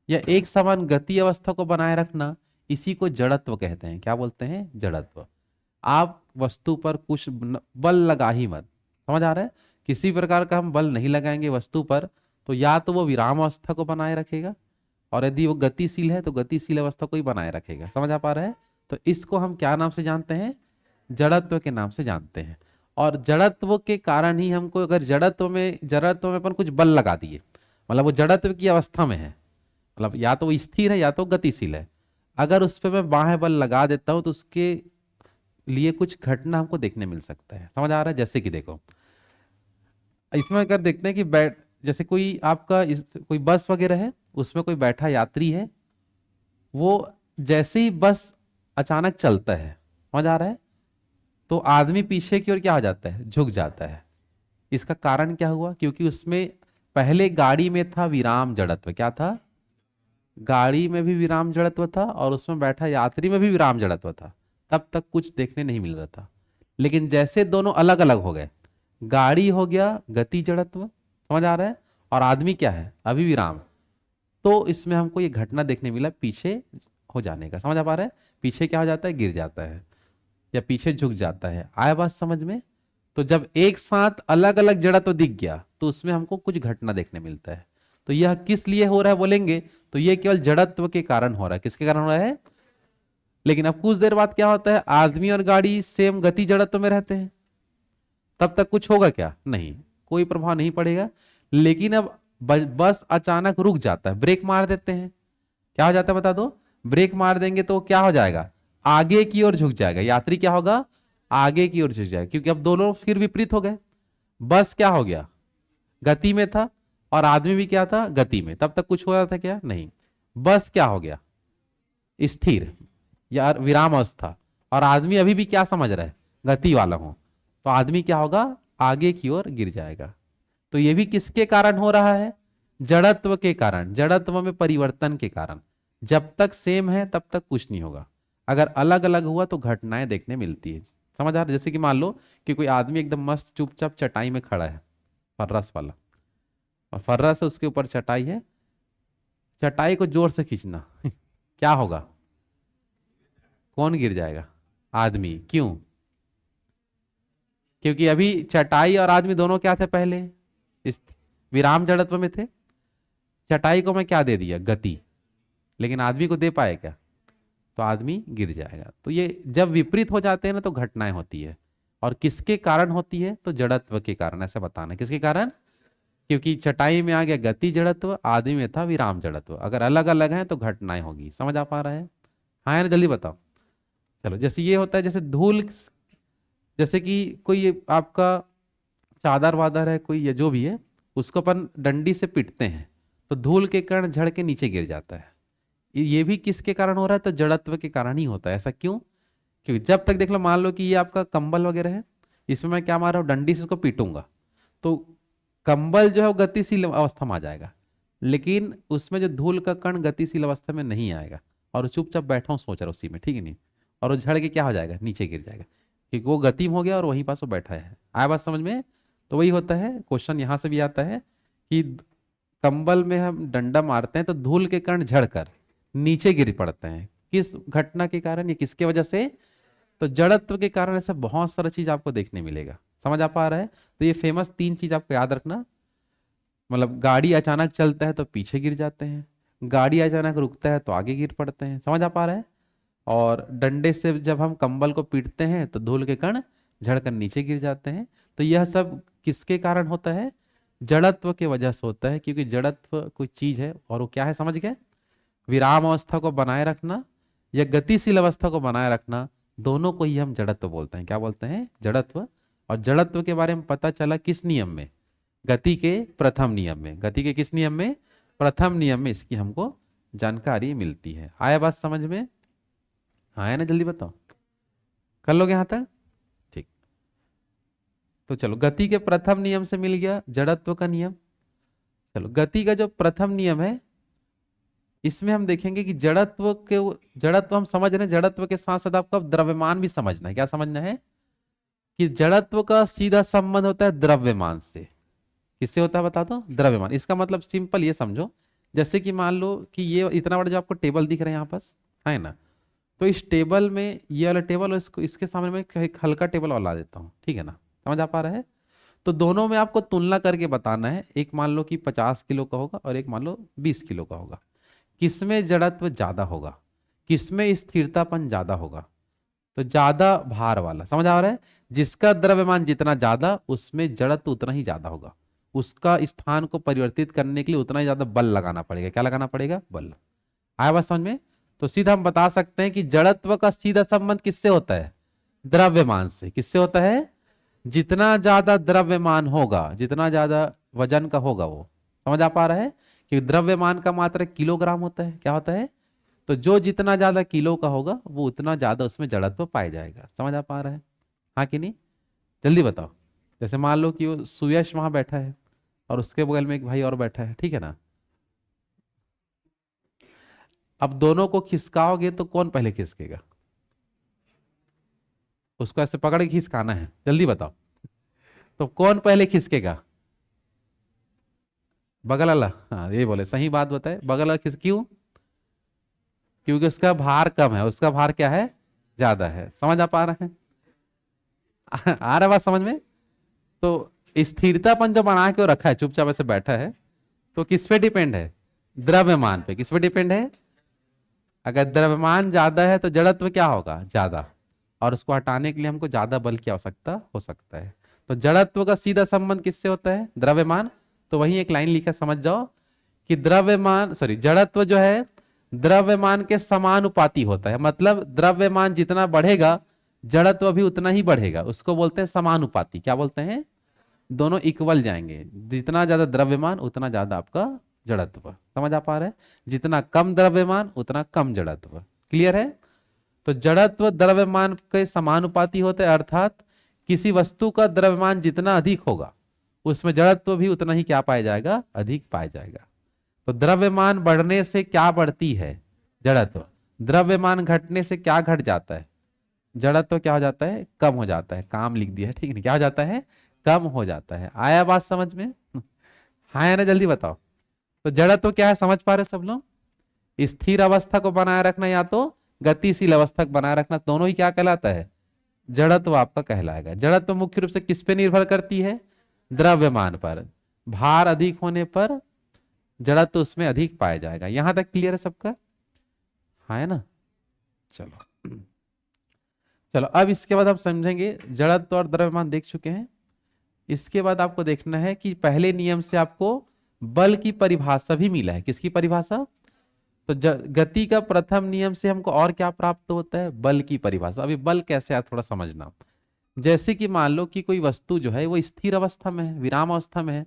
या एक समान गति अवस्था को बनाए रखना, इसी को जड़त्व कहते हैं। क्या बोलते हैं? जड़त्व। आप वस्तु पर कुछ बल लगा ही मत। समझ आ रहा है? किसी प्रकार का हम बल नहीं लगाएंगे वस्तु पर, तो या तो वो विराम अवस्था को बनाए रखेगा, और यदि वो गतिशील है तो गतिशील अवस्था को ही बनाए रखेगा। समझ आ पा रहा है? तो इसको हम क्या नाम से जानते हैं? जड़त्व के नाम से जानते हैं। और जड़त्व के कारण ही हमको, अगर जड़त्व में अपन कुछ बल लगा दिए, मतलब वो जड़त्व की अवस्था में है, मतलब या तो वो स्थिर है या तो गतिशील है, अगर उस पर मैं बाह्य बल लगा देता हूं तो उसके लिए कुछ घटना हमको देखने मिल सकता है। समझ आ रहा है? जैसे कि देखो, इसमें अगर देखते हैं कि जैसे कोई आपका कोई बस वगैरह है, उसमें कोई बैठा यात्री है, वो जैसे ही बस अचानक चलता है, समझ आ रहा है, तो आदमी पीछे की ओर क्या हो जाता है? झुक जाता है। इसका कारण क्या हुआ? क्योंकि उसमें पहले गाड़ी में था विराम जड़त्व। क्या था? गाड़ी में भी विराम जड़त्व था और उसमें बैठा यात्री में भी विराम जड़त्व था। तब तक कुछ देखने नहीं मिल रहा था, लेकिन जैसे दोनों अलग अलग हो गए, गाड़ी हो गया गति जड़त्व, समझ आ रहा है, और आदमी क्या है? अभी विराम, तो इसमें हमको ये घटना देखने मिला पीछे हो जाने का। समझ आ पा रहा है? पीछे क्या हो जाता है? गिर जाता है या पीछे झुक जाता है। आया बात समझ में? तो जब एक साथ अलग अलग जड़त्व दिख गया तो उसमें हमको कुछ घटना देखने मिलता है। तो यह किस लिए हो रहा है बोलेंगे, तो यह केवल जड़त्व के कारण हो रहा है। किसके कारण हो रहा है? लेकिन अब कुछ देर बाद क्या होता है? आदमी और गाड़ी सेम गति जड़त्व में रहते हैं, तब तक कुछ होगा क्या? नहीं, कोई प्रभाव नहीं पड़ेगा। लेकिन अब बस अचानक रुक जाता है, ब्रेक मार देते हैं, क्या हो जाता है बता दो? ब्रेक मार देंगे तो क्या हो जाएगा? आगे की ओर झुक जाएगा। यात्री क्या होगा? आगे की ओर झुक जाएगा, क्योंकि अब दोनों फिर विपरीत हो गए। बस क्या हो गया? गति में था और आदमी भी क्या था? गति में। तब तक कुछ हो रहा था क्या? नहीं। बस क्या हो गया? स्थिर। या विराम अवस्था, और आदमी अभी भी क्या समझ रहा है, गति वाला हो, तो आदमी क्या होगा, आगे की ओर गिर जाएगा। तो ये भी किसके कारण हो रहा है, जड़त्व के कारण, जड़त्व में परिवर्तन के कारण। जब तक सेम है तब तक कुछ नहीं होगा, अगर अलग अलग हुआ तो घटनाएं देखने मिलती है। समझ आ रहा है? जैसे कि मान लो कि कोई आदमी एकदम मस्त चुपचाप चटाई में खड़ा है, फर्रस वाला, और फर्रस है उसके ऊपर चटाई है, चटाई को जोर से खींचना क्या होगा, कौन गिर जाएगा, आदमी। क्यों? क्योंकि अभी चटाई और आदमी दोनों क्या थे, पहले इस विराम जड़त्व में थे। चटाई को मैं क्या दे दिया, गति, लेकिन आदमी को दे पाए क्या, तो आदमी गिर जाएगा। तो ये जब विपरीत हो जाते हैं ना तो घटनाएं होती है, और किसके कारण होती है, तो जड़त्व के कारण, ऐसा बताना किसके कारण। क्योंकि चटाई में आ गया गति जड़त्व, आदमी में था विराम जड़त्व, अगर अलग अलग हैं तो घटनाएं होगी। समझ आ पा रहा है? हाँ या ना, जल्दी बताओ। चलो, जैसे ये होता है, जैसे धूल, जैसे कि कोई आपका चादर वादर है कोई, या जो भी है, उसको अपन डंडी से पीटते हैं तो धूल के कण झड़ के नीचे गिर जाता है। ये भी किसके कारण हो रहा है, तो जड़त्व के कारण ही होता है। ऐसा क्यों? क्योंकि जब तक देख लो, मान लो कि ये आपका कंबल वगैरह है, इसमें मैं क्या मार रहा हूँ, डंडी से इसको पीटूंगा, तो कंबल जो है वो गतिशील अवस्था में आ जाएगा, लेकिन उसमें जो धूल का कण गतिशील अवस्था में नहीं आएगा, और चुपचाप बैठा हूँ सोच रहा हूँ उसी में, ठीक है नहीं, और वो झड़ के क्या हो जाएगा, नीचे गिर जाएगा, क्योंकि वो गति में हो गया और वहीं पास वो बैठा है। आया बात समझ में? तो वही होता है, क्वेश्चन यहाँ से भी आता है कि कंबल में हम डंडा मारते हैं तो धूल के कण झड़कर नीचे गिर पड़ते हैं, किस घटना के कारण, ये किसके वजह से, तो जड़त्व के कारण। ऐसा बहुत सारा चीज आपको देखने मिलेगा। समझ आ पा रहा है? तो ये फेमस 3 चीज आपको याद रखना, मतलब गाड़ी अचानक चलता है तो पीछे गिर जाते हैं, गाड़ी अचानक रुकता है तो आगे गिर पड़ते हैं। समझ आ पा रहा है? और डंडे से जब हम कंबल को पीटते हैं तो धूल के कण झड़कर नीचे गिर जाते हैं। तो यह सब किसके कारण होता है, जड़त्व के वजह से होता है, क्योंकि जड़त्व कोई चीज है और वो क्या है, समझ गए, विराम अवस्था को बनाए रखना या गतिशील अवस्था को बनाए रखना, दोनों को ही हम जड़त्व बोलते हैं। क्या बोलते हैं, जड़त्व। और जड़त्व के बारे में पता चला किस नियम में, गति के प्रथम नियम में। गति के किस नियम में, प्रथम नियम में इसकी हमको जानकारी मिलती है। आया बात समझ में? आया ना, जल्दी बताओ, कर लोगे यहां तक? ठीक। तो चलो, गति के प्रथम नियम से मिल गया जड़त्व का नियम। चलो, गति का जो प्रथम नियम है, इसमें हम देखेंगे कि जड़त्व हम समझ रहे हैं, जड़त्व के साथ साथ आपको द्रव्यमान भी समझना है। क्या समझना है? कि जड़त्व का सीधा संबंध होता है द्रव्यमान से। किससे होता है बता दो, द्रव्यमान। इसका मतलब सिंपल ये समझो, जैसे कि मान लो कि ये इतना बड़ा जो आपको टेबल दिख रहा है यहाँ पास, है ना, तो इस टेबल में ये वाला टेबल और इसको इसके सामने में एक हल्का टेबल वाला देता हूँ, ठीक है ना, समझ आ पा रहा है? तो दोनों में आपको तुलना करके बताना है, एक मान लो कि 50 किलो का होगा और एक मान लो 20 किलो का होगा, किसमें जड़त्व ज्यादा होगा, किसमें स्थिरतापन ज्यादा होगा, तो ज्यादा भार वाला। समझ आ रहा है? जिसका द्रव्यमान जितना ज्यादा उसमें जड़त्व उतना ही ज्यादा होगा, उसका स्थान को परिवर्तित करने के लिए उतना ही ज्यादा बल लगाना पड़ेगा। क्या लगाना पड़ेगा, बल। आया बात समझ में? तो सीधा हम बता सकते हैं कि जड़त्व का सीधा संबंध किससे होता है, द्रव्यमान से। किससे होता है? जितना ज्यादा द्रव्यमान होगा, जितना ज्यादा वजन का होगा वो। समझ आ पा रहा है? क्योंकि द्रव्यमान का मात्रा किलोग्राम होता है। क्या होता है? तो जो जितना ज्यादा किलो का होगा वो उतना ज्यादा उसमें जड़त्व पाया जाएगा। समझ आ पा रहा है? हाँ कि नहीं, जल्दी बताओ। जैसे मान लो कि वो सुयश वहां बैठा है और उसके बगल में एक भाई और बैठा है, ठीक है ना, अब दोनों को खिसकाओगे तो कौन पहले खिसकेगा, उसको ऐसे पकड़ के खिसकाना है, जल्दी बताओ, तो कौन पहले खिसकेगा, बगल वाला। हाँ, ये बोले, सही बात बताए, बगल वाला क्यों? क्योंकि उसका भार कम है, उसका भार क्या है, ज्यादा है। समझ आ पा रहे हैं? आ रहा बात समझ में? तो स्थिरतापन जो बना के वो रखा है, चुपचाप ऐसे बैठा है, तो किस पे डिपेंड है, द्रव्यमान पे। किस पे डिपेंड है? अगर द्रव्यमान ज्यादा है तो जड़त्व क्या होगा, ज्यादा, और उसको हटाने के लिए हमको ज्यादा बल की आवश्यकता हो सकता है। तो जड़त्व का सीधा संबंध किससे होता है, द्रव्यमान। तो वही एक लाइन लिखा, समझ जाओ कि जड़त्व जो है द्रव्यमान के समानुपाती होता है। मतलब द्रव्यमान जितना बढ़ेगा जड़त्व भी उतना ही बढ़ेगा, उसको बोलते हैं समानुपाती। क्या बोलते हैं? दोनों इक्वल जाएंगे, जितना ज्यादा द्रव्यमान उतना ज्यादा आपका जड़त्व। समझ आ पा रहा है? जितना कम द्रव्यमान उतना कम जड़त्व। क्लियर है? तो जड़त्व द्रव्यमान के समानुपाती होता है, अर्थात किसी वस्तु का द्रव्यमान जितना अधिक होगा उसमें जड़त्व भी उतना ही क्या पाया जाएगा, अधिक पाया जाएगा। तो द्रव्यमान बढ़ने से क्या बढ़ती है, जड़त्व। द्रव्यमान घटने से क्या घट जाता है, जड़त्व क्या हो जाता है, कम हो जाता है। काम लिख दिया है, ठीक है, क्या हो जाता है, कम हो जाता है। आया बात समझ में? हाँ या ना, जल्दी बताओ। तो जड़त्व क्या है, समझ पा रहे सब लोग? स्थिर अवस्था को बनाए रखना या तो गतिशील अवस्था को बनाए रखना, दोनों ही क्या कहलाता है, जड़त्व आपका कहलाएगा। जड़त्व मुख्य रूप से किस पे निर्भर करती है, द्रव्यमान पर। भार अधिक होने पर जड़त्व उसमें अधिक पाया जाएगा। यहां तक क्लियर है सबका? हाँ है ना। चलो चलो, अब इसके बाद आप समझेंगे, जड़त्व और द्रव्यमान देख चुके हैं। इसके बाद आपको देखना है कि पहले नियम से आपको बल की परिभाषा भी मिला है। किसकी परिभाषा? तो गति का प्रथम नियम से हमको और क्या प्राप्त होता है, बल की परिभाषा। अभी बल कैसे है थोड़ा समझना। जैसे कि मान लो कि कोई वस्तु जो है वो स्थिर अवस्था में है, विराम अवस्था में है।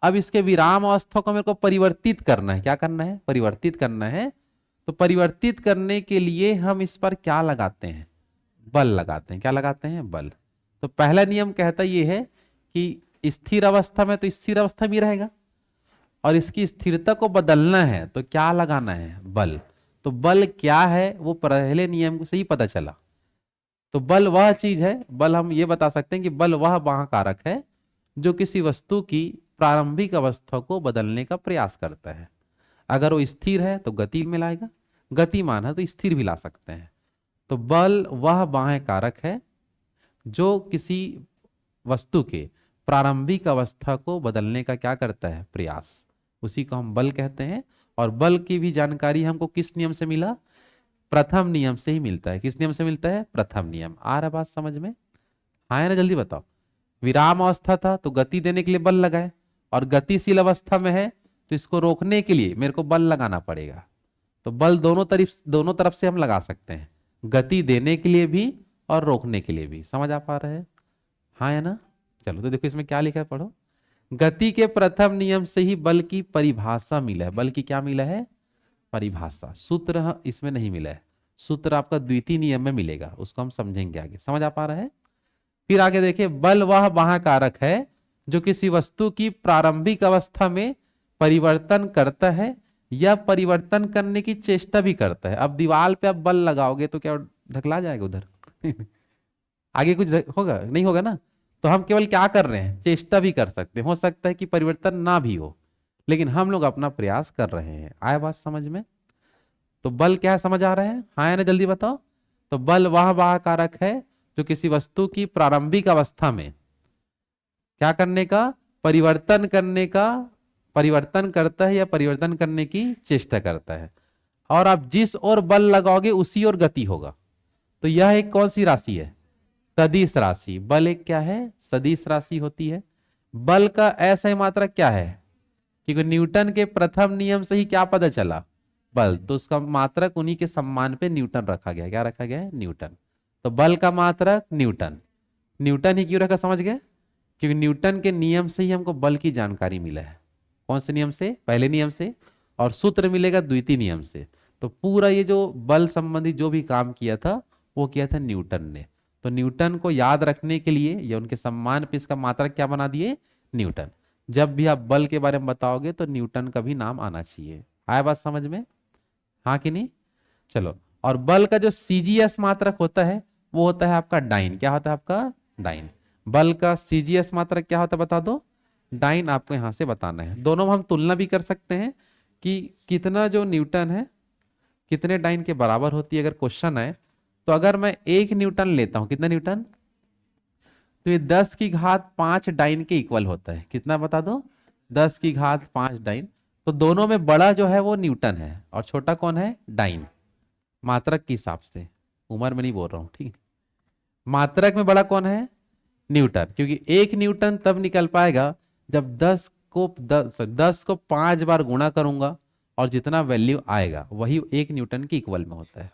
अब इसके विराम अवस्था को मेरे को परिवर्तित करना है। क्या करना है, परिवर्तित करना है। तो परिवर्तित करने के लिए हम इस पर क्या लगाते हैं, बल लगाते हैं। क्या लगाते हैं, बल। तो पहला नियम कहता ये है कि स्थिर अवस्था में तो स्थिर अवस्था में रहेगा, और इसकी स्थिरता को बदलना है तो क्या लगाना है, बल। तो बल क्या है वो पहले नियम से ही पता चला। तो बल वह चीज है, बल हम ये बता सकते हैं कि बल वह महाकारक है जो किसी वस्तु की प्रारंभिक अवस्था को बदलने का प्रयास करता है। अगर वो स्थिर है तो गति में लाएगा, गतिमान है तो स्थिर भी ला सकते हैं। तो बल वह बाह्य कारक है जो किसी वस्तु के प्रारंभिक अवस्था को बदलने का क्या करता है, प्रयास, उसी को हम बल कहते हैं। और बल की भी जानकारी हमको किस नियम से मिला, प्रथम नियम से ही मिलता है। किस नियम से मिलता है, प्रथम नियम। आ रहा बात समझ में? हाँ है ना, जल्दी बताओ। विराम अवस्था था तो गति देने के लिए बल लगाए, और गतिशील अवस्था में है तो इसको रोकने के लिए मेरे को बल लगाना पड़ेगा। तो बल दोनों तरफ से हम लगा सकते हैं, गति देने के लिए भी और रोकने के लिए भी। समझ आ पा रहा है? हाँ है ना। चलो तो देखो इसमें क्या लिखा है, पढ़ो। गति के प्रथम नियम से ही बल की परिभाषा मिला है। बल की क्या मिला है, परिभाषा। सूत्र इसमें नहीं मिला है, सूत्र आपका द्वितीय नियम में मिलेगा, उसको हम समझेंगे आगे। समझ आ पा रहा है? फिर आगे देखिए, बल वह बाह्यकारक है जो किसी वस्तु की प्रारंभिक अवस्था में परिवर्तन करता है या परिवर्तन करने की चेष्टा भी करता है। अब दीवार पे आप बल लगाओगे तो क्या ढकला जाएगा उधर? आगे कुछ होगा नहीं, होगा ना। तो हम केवल क्या कर रहे हैं, चेष्टा भी कर सकते हैं। हो सकता है कि परिवर्तन ना भी हो, लेकिन हम लोग अपना प्रयास कर रहे हैं। आया बात समझ में? तो बल क्या है, समझ आ रहा है? हाँ या ना, जल्दी बताओ। तो बल वह कारक है जो किसी वस्तु की प्रारंभिक अवस्था में क्या करने का, परिवर्तन करने का, परिवर्तन करता है या परिवर्तन करने की चेष्टा करता है। और आप जिस ओर बल लगाओगे उसी ओर गति होगा। तो यह एक कौन सी राशि है, सदिश राशि। बल एक क्या है, सदिश राशि होती है। बल का ऐसा मात्रक क्या है, क्योंकि न्यूटन के प्रथम नियम से ही क्या पता चला, बल। तो उसका मात्रक उन्हीं के सम्मान पे न्यूटन रखा गया। क्या रखा गया है, न्यूटन। तो बल का मात्रक न्यूटन। न्यूटन ही क्यों रखा, समझ गए? क्योंकि न्यूटन के नियम से ही हमको बल की जानकारी मिला है। कौन से नियम से, पहले नियम से, और सूत्र मिलेगा द्वितीय नियम से। तो पूरा ये जो बल संबंधी जो भी काम किया था वो किया था न्यूटन ने। तो न्यूटन को याद रखने के लिए या उनके सम्मान पे इसका मात्रक क्या बना दिए, न्यूटन। जब भी आप बल के बारे में बताओगे तो न्यूटन का भी नाम आना चाहिए। आया बात समझ में? हाँ कि नहीं? चलो, और बल का जो सीजीएस मात्रक होता है वो होता है आपका डाइन। क्या होता है आपका, डाइन। बल का सीजीएस मात्रक क्या होता है बता दो, डाइन। आपको यहां से बताना है। दोनों में हम तुलना भी कर सकते हैं कि कितना जो न्यूटन है कितने डाइन के बराबर होती है। अगर क्वेश्चन है तो अगर मैं 1 न्यूटन लेता हूं, कितना न्यूटन, तो ये 10⁵ डाइन के इक्वल होता है। कितना बता दो, 10⁵ डाइन। तो दोनों में बड़ा जो है वो न्यूटन है और छोटा कौन है, डाइन। मात्रक के हिसाब से, उम्र में नहीं बोल रहा हूं, ठीक। मात्रक में बड़ा कौन है, न्यूटन। क्योंकि 1 न्यूटन तब निकल पाएगा जब 10 को 5 बार गुणा करूंगा और जितना वैल्यू आएगा वही 1 न्यूटन के इक्वल में होता है।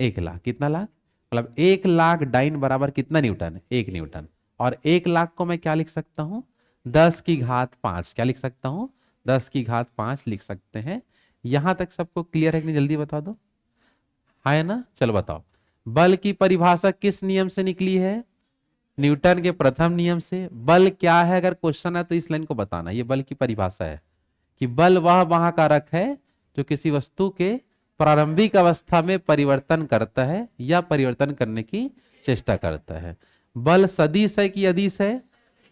1 लाख, कितना लाख, मतलब 1 लाख डाइन बराबर कितना न्यूटन है, 1 न्यूटन। और 1 लाख को मैं क्या लिख सकता हूं, 10⁵5। क्या लिख सकता हूं, 10⁵5 लिख सकते हैं। यहां तक सबको क्लियर है कि नहीं, जल्दी बता दो। है ना। चलो बताओ, बल की परिभाषा किस नियम से निकली है? न्यूटन के प्रथम नियम से। बल क्या है, अगर क्वेश्चन है तो इस लाइन को बताना। ये बल की परिभाषा है कि बल वह वहां कारक है जो किसी वस्तु के प्रारंभिक अवस्था में परिवर्तन करता है या परिवर्तन करने की चेष्टा करता है। बल सदिश है कि अदिश है?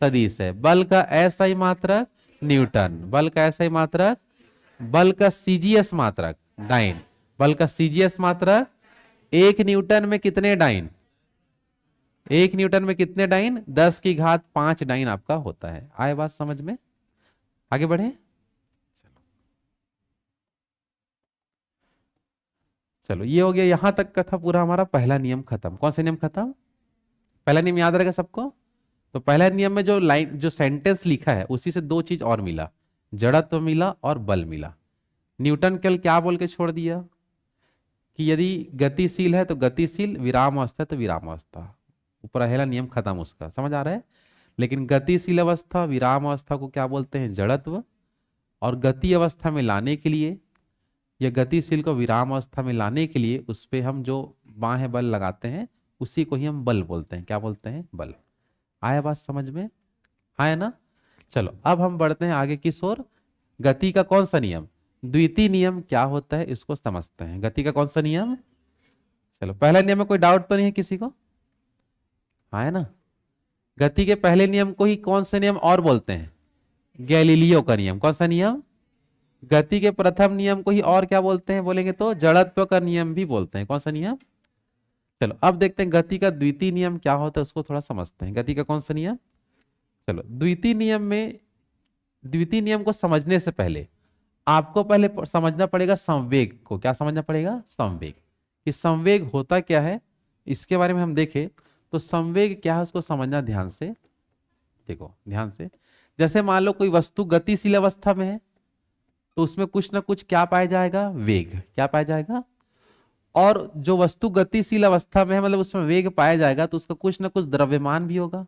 सदिश है। बल का एसआई मात्रक न्यूटन। बल का एसआई मात्रक। बल का सीजीएस मात्रक डाइन। बल का सीजीएस मात्रक। 1 न्यूटन में कितने डाइन? 1 न्यूटन में कितने डाइन? 10⁵ डाइन आपका होता है। आए बात समझ में? आगे बढ़े। चलो ये हो गया, यहां तक का था पूरा हमारा पहला नियम खत्म। कौन सा नियम खत्म? पहला नियम याद रहेगा सबको? तो पहला नियम में जो लाइन जो सेंटेंस लिखा है उसी से दो चीज और मिला, जड़त्व मिला और बल मिला। न्यूटन कल क्या बोल के छोड़ दिया कि यदि गतिशील है तो गतिशील, विराम अवस्था है तो विराम अवस्था। पहला नियम खत्म उसका, समझ आ रहा है? लेकिन गतिशील अवस्था, विराम अवस्था को क्या बोलते हैं? जड़त्व। और गति अवस्था में लाने के लिए या गतिशील को विराम अवस्था में लाने के लिए उस पर हम जो बाह्य बल लगाते हैं उसी को ही हम बल बोलते हैं। क्या बोलते हैं? बल। आया बात समझ में? आया ना। चलो अब हम बढ़ते हैं आगे किस ओर। गति का कौन सा नियम? द्वितीय नियम क्या होता है इसको समझते हैं। गति का कौन सा नियम? चलो पहला नियम में कोई डाउट तो नहीं है किसी को? आया ना। गति के पहले नियम को ही कौन से नियम और बोलते हैं? गैलीलियो का नियम। कौन सा नियम? गति के प्रथम नियम को ही और क्या बोलते हैं बोलेंगे तो जड़त्व का नियम भी बोलते हैं। कौन सा नियम? चलो अब देखते हैं गति का द्वितीय नियम क्या होता है, उसको थोड़ा समझते हैं। गति का कौन सा नियम? चलो द्वितीय नियम में, द्वितीय नियम को समझने से पहले आपको पहले समझना पड़ेगा संवेग को। क्या समझना पड़ेगा? संवेग। कि संवेग होता क्या है इसके बारे में हम देखें तो संवेग क्या है उसको समझना ध्यान से। देखो ध्यान से, जैसे मान लो कोई वस्तु गतिशील अवस्था में है तो उसमें कुछ ना कुछ क्या पाया जाएगा? वेग। क्या पाया जाएगा? और जो वस्तु गतिशील अवस्था में है मतलब उसमें वेग पाया जाएगा तो उसका कुछ ना कुछ द्रव्यमान भी होगा।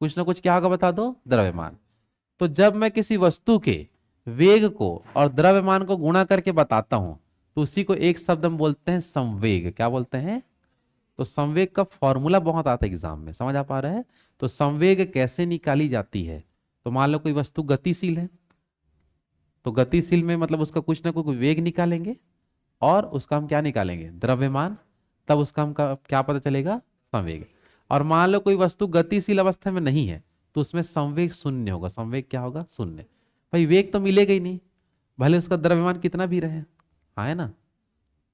कुछ ना कुछ क्या होगा बता दो? द्रव्यमान। तो जब मैं किसी वस्तु के वेग को और द्रव्यमान को गुणा करके बताता हूं तो उसी को एक शब्द हम बोलते हैं संवेग। क्या बोलते हैं? तो संवेग का फॉर्मूला बहुत आता है एग्जाम में, समझ आ पा रहा है? तो संवेग कैसे निकाली जाती है? तो मान लो कोई वस्तु गतिशील है तो गतिशील में मतलब उसका कुछ ना कुछ वेग निकालेंगे और उसका हम क्या निकालेंगे? द्रव्यमान। तब उसका हम क्या पता चलेगा? संवेग। और मान लो कोई वस्तु गतिशील अवस्था में नहीं है तो उसमें संवेग शून्य होगा। संवेग क्या होगा? शून्य। भाई वेग तो मिलेगा ही नहीं भले उसका द्रव्यमान कितना भी रहे। हाँ है ना।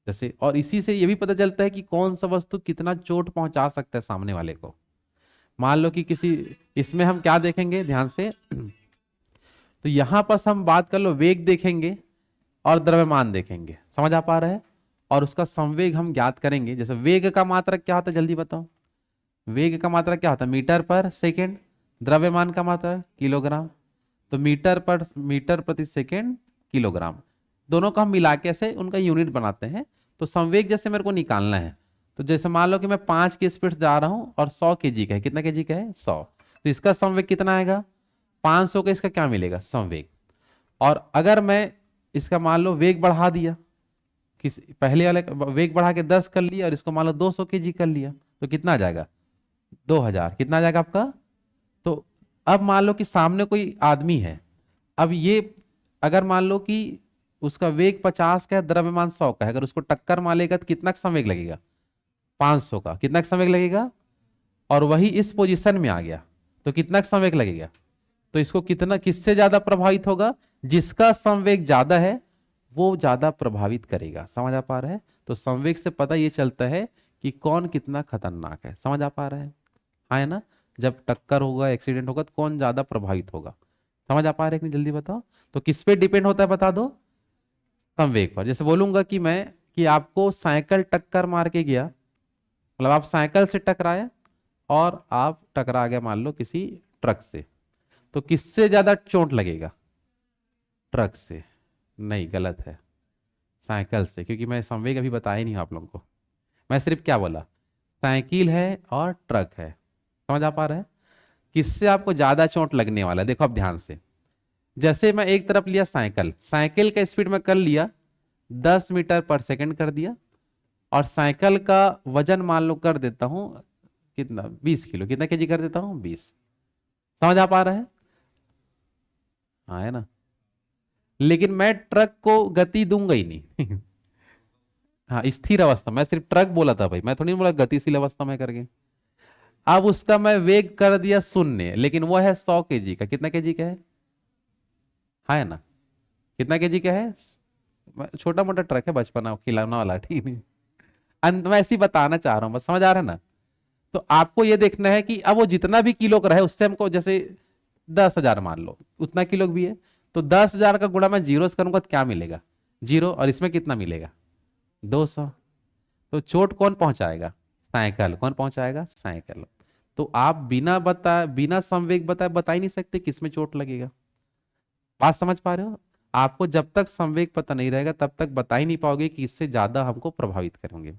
जैसे और इसी से ये भी पता चलता है कि कौन सा वस्तु कितना चोट पहुंचा सकता है सामने वाले को। मान लो कि किसी, इसमें हम क्या देखेंगे ध्यान से, तो यहां पर हम बात कर लो वेग देखेंगे और द्रव्यमान देखेंगे। समझ आ पा रहा है? और उसका संवेग हम ज्ञात करेंगे। जैसे वेग का मात्रक क्या होता है जल्दी बताओ? वेग का मात्रक क्या होता है? मीटर पर सेकेंड। द्रव्यमान का मात्रक किलोग्राम। तो मीटर प्रति सेकेंड किलोग्राम, दोनों को हम मिला के ऐसे उनका यूनिट बनाते हैं। तो संवेग जैसे मेरे को निकालना है तो जैसे मान लो कि मैं 5 की स्पीड से जा रहा हूं और 100 kg का है। कितना kg का है? 100। तो इसका संवेग कितना आएगा? 500 का इसका क्या मिलेगा? संवेग। और अगर मैं इसका मान लो वेग बढ़ा दिया, किस पहले वाले वेग बढ़ा के 10 कर लिया और इसको मान लो 200 kg कर लिया तो कितना आ जाएगा? 2000। कितना आ जाएगा आपका? तो अब मान लो कि सामने कोई आदमी है, अब ये अगर मान लो कि उसका वेग 50 का है, द्रव्यमान 100 का है, अगर उसको टक्कर मारेगा तो कितना संवेग लगेगा? 500 का। कितना संवेग लगेगा? और वही इस पोजीशन में आ गया तो कितना संवेग लगेगा? तो इसको कितना, किससे ज्यादा प्रभावित होगा? जिसका संवेग ज्यादा है वो ज्यादा प्रभावित करेगा। समझ आ पा रहा है? तो संवेग से पता ये चलता है कि कौन कितना खतरनाक है। समझ आ पा रहा है? हाँ है ना। जब टक्कर होगा, एक्सीडेंट होगा तो कौन ज्यादा प्रभावित होगा। समझ आ पा रहे हैं कि नहीं जल्दी बताओ? तो किस पे डिपेंड होता है बता दो? संवेग पर। जैसे बोलूंगा कि मैं कि आपको साइकिल टक्कर मार के गया, मतलब आप साइकिल से टकराया और आप टकरा गया मान लो किसी ट्रक से, तो किससे ज्यादा चोट लगेगा? ट्रक से। नहीं, गलत है, साइकिल से। क्योंकि मैं संवेग अभी बताया ही नहीं आप लोगों को, मैं सिर्फ क्या बोला? साइकिल है और ट्रक है। समझ आ पा रहा है? किससे आपको ज्यादा चोट लगने वाला है? देखो अब ध्यान से, जैसे मैं एक तरफ लिया साइकिल, साइकिल का स्पीड में कर लिया 10 मीटर पर सेकंड कर दिया और साइकिल का वजन मान लो कर देता हूं कितना, 20 किलो, कितना केजी कर देता हूं, 20। समझ आ पा रहा है? हाँ है ना। लेकिन मैं ट्रक को गति दूंगा ही नहीं। हाँ स्थिर अवस्था, मैं सिर्फ ट्रक बोला था भाई, मैं थोड़ी नहीं बोला गतिशील अवस्था में करके। अब उसका मैं वेग कर दिया शून्य, लेकिन वो है 100 केजी का। कितना केजी का है? हाँ है ना। कितना केजी का है? छोटा मोटा ट्रक है, बचपना खिलौना वाला, ठीक नहीं। अंत में ऐसे ही बताना चाह रहा हूं, बस समझ आ रहा है ना। तो आपको ये देखना है कि अब वो जितना भी किलो का रहे, उससे हमको जैसे 10,000 मान लो, उतना किलो भी है, तो 10,000 का गुणा मैं जीरो से करूंगा तो क्या मिलेगा? जीरो। और इसमें कितना मिलेगा? 200। तो चोट कौन पहुंचाएगा? साइकिल। कौन पहुंचाएगा? साइकिल। तो आप बिना बताए, बिना संवेग बताए बता ही नहीं सकते किसमें चोट लगेगा। बात समझ पा रहे हो? आपको जब तक संवेग पता नहीं रहेगा तब तक बता ही नहीं पाओगे कि इससे ज्यादा हमको प्रभावित करेंगे।